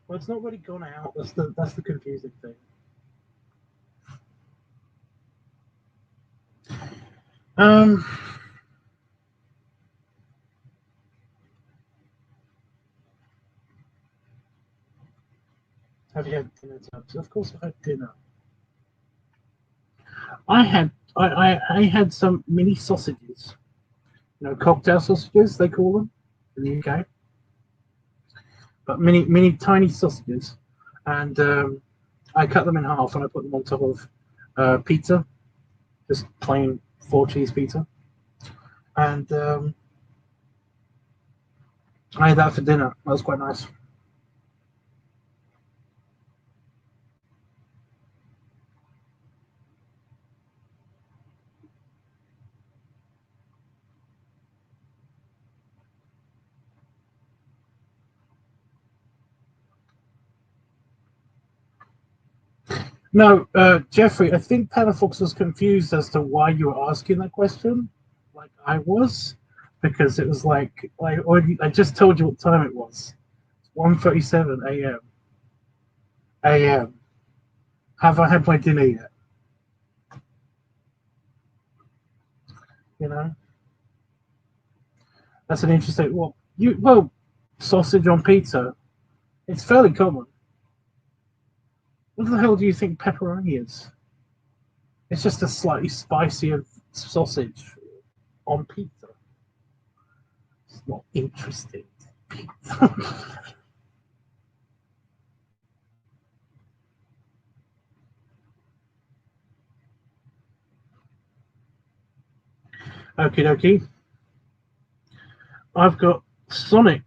Well, it's not really gone out. That's the confusing thing. Um, have you had dinner, Tubbs? Of course, I've had dinner. I had some mini sausages. You know, cocktail sausages they call them in the UK. but mini tiny sausages, and I cut them in half and I put them on top of pizza, just plain 4-cheese pizza, and I had that for dinner. That was quite nice. No, Jeffrey, I think Panafox was confused as to why you were asking that question, like I was, because it was like I just told you what time it was. It's 1:37 a.m. a.m. Have I had my dinner yet? You know, that's an interesting. Well, sausage on pizza. It's fairly common. What the hell do you think pepperoni is? It's just a slightly spicier sausage on pizza. It's not interesting. Okie dokie. I've got Sonic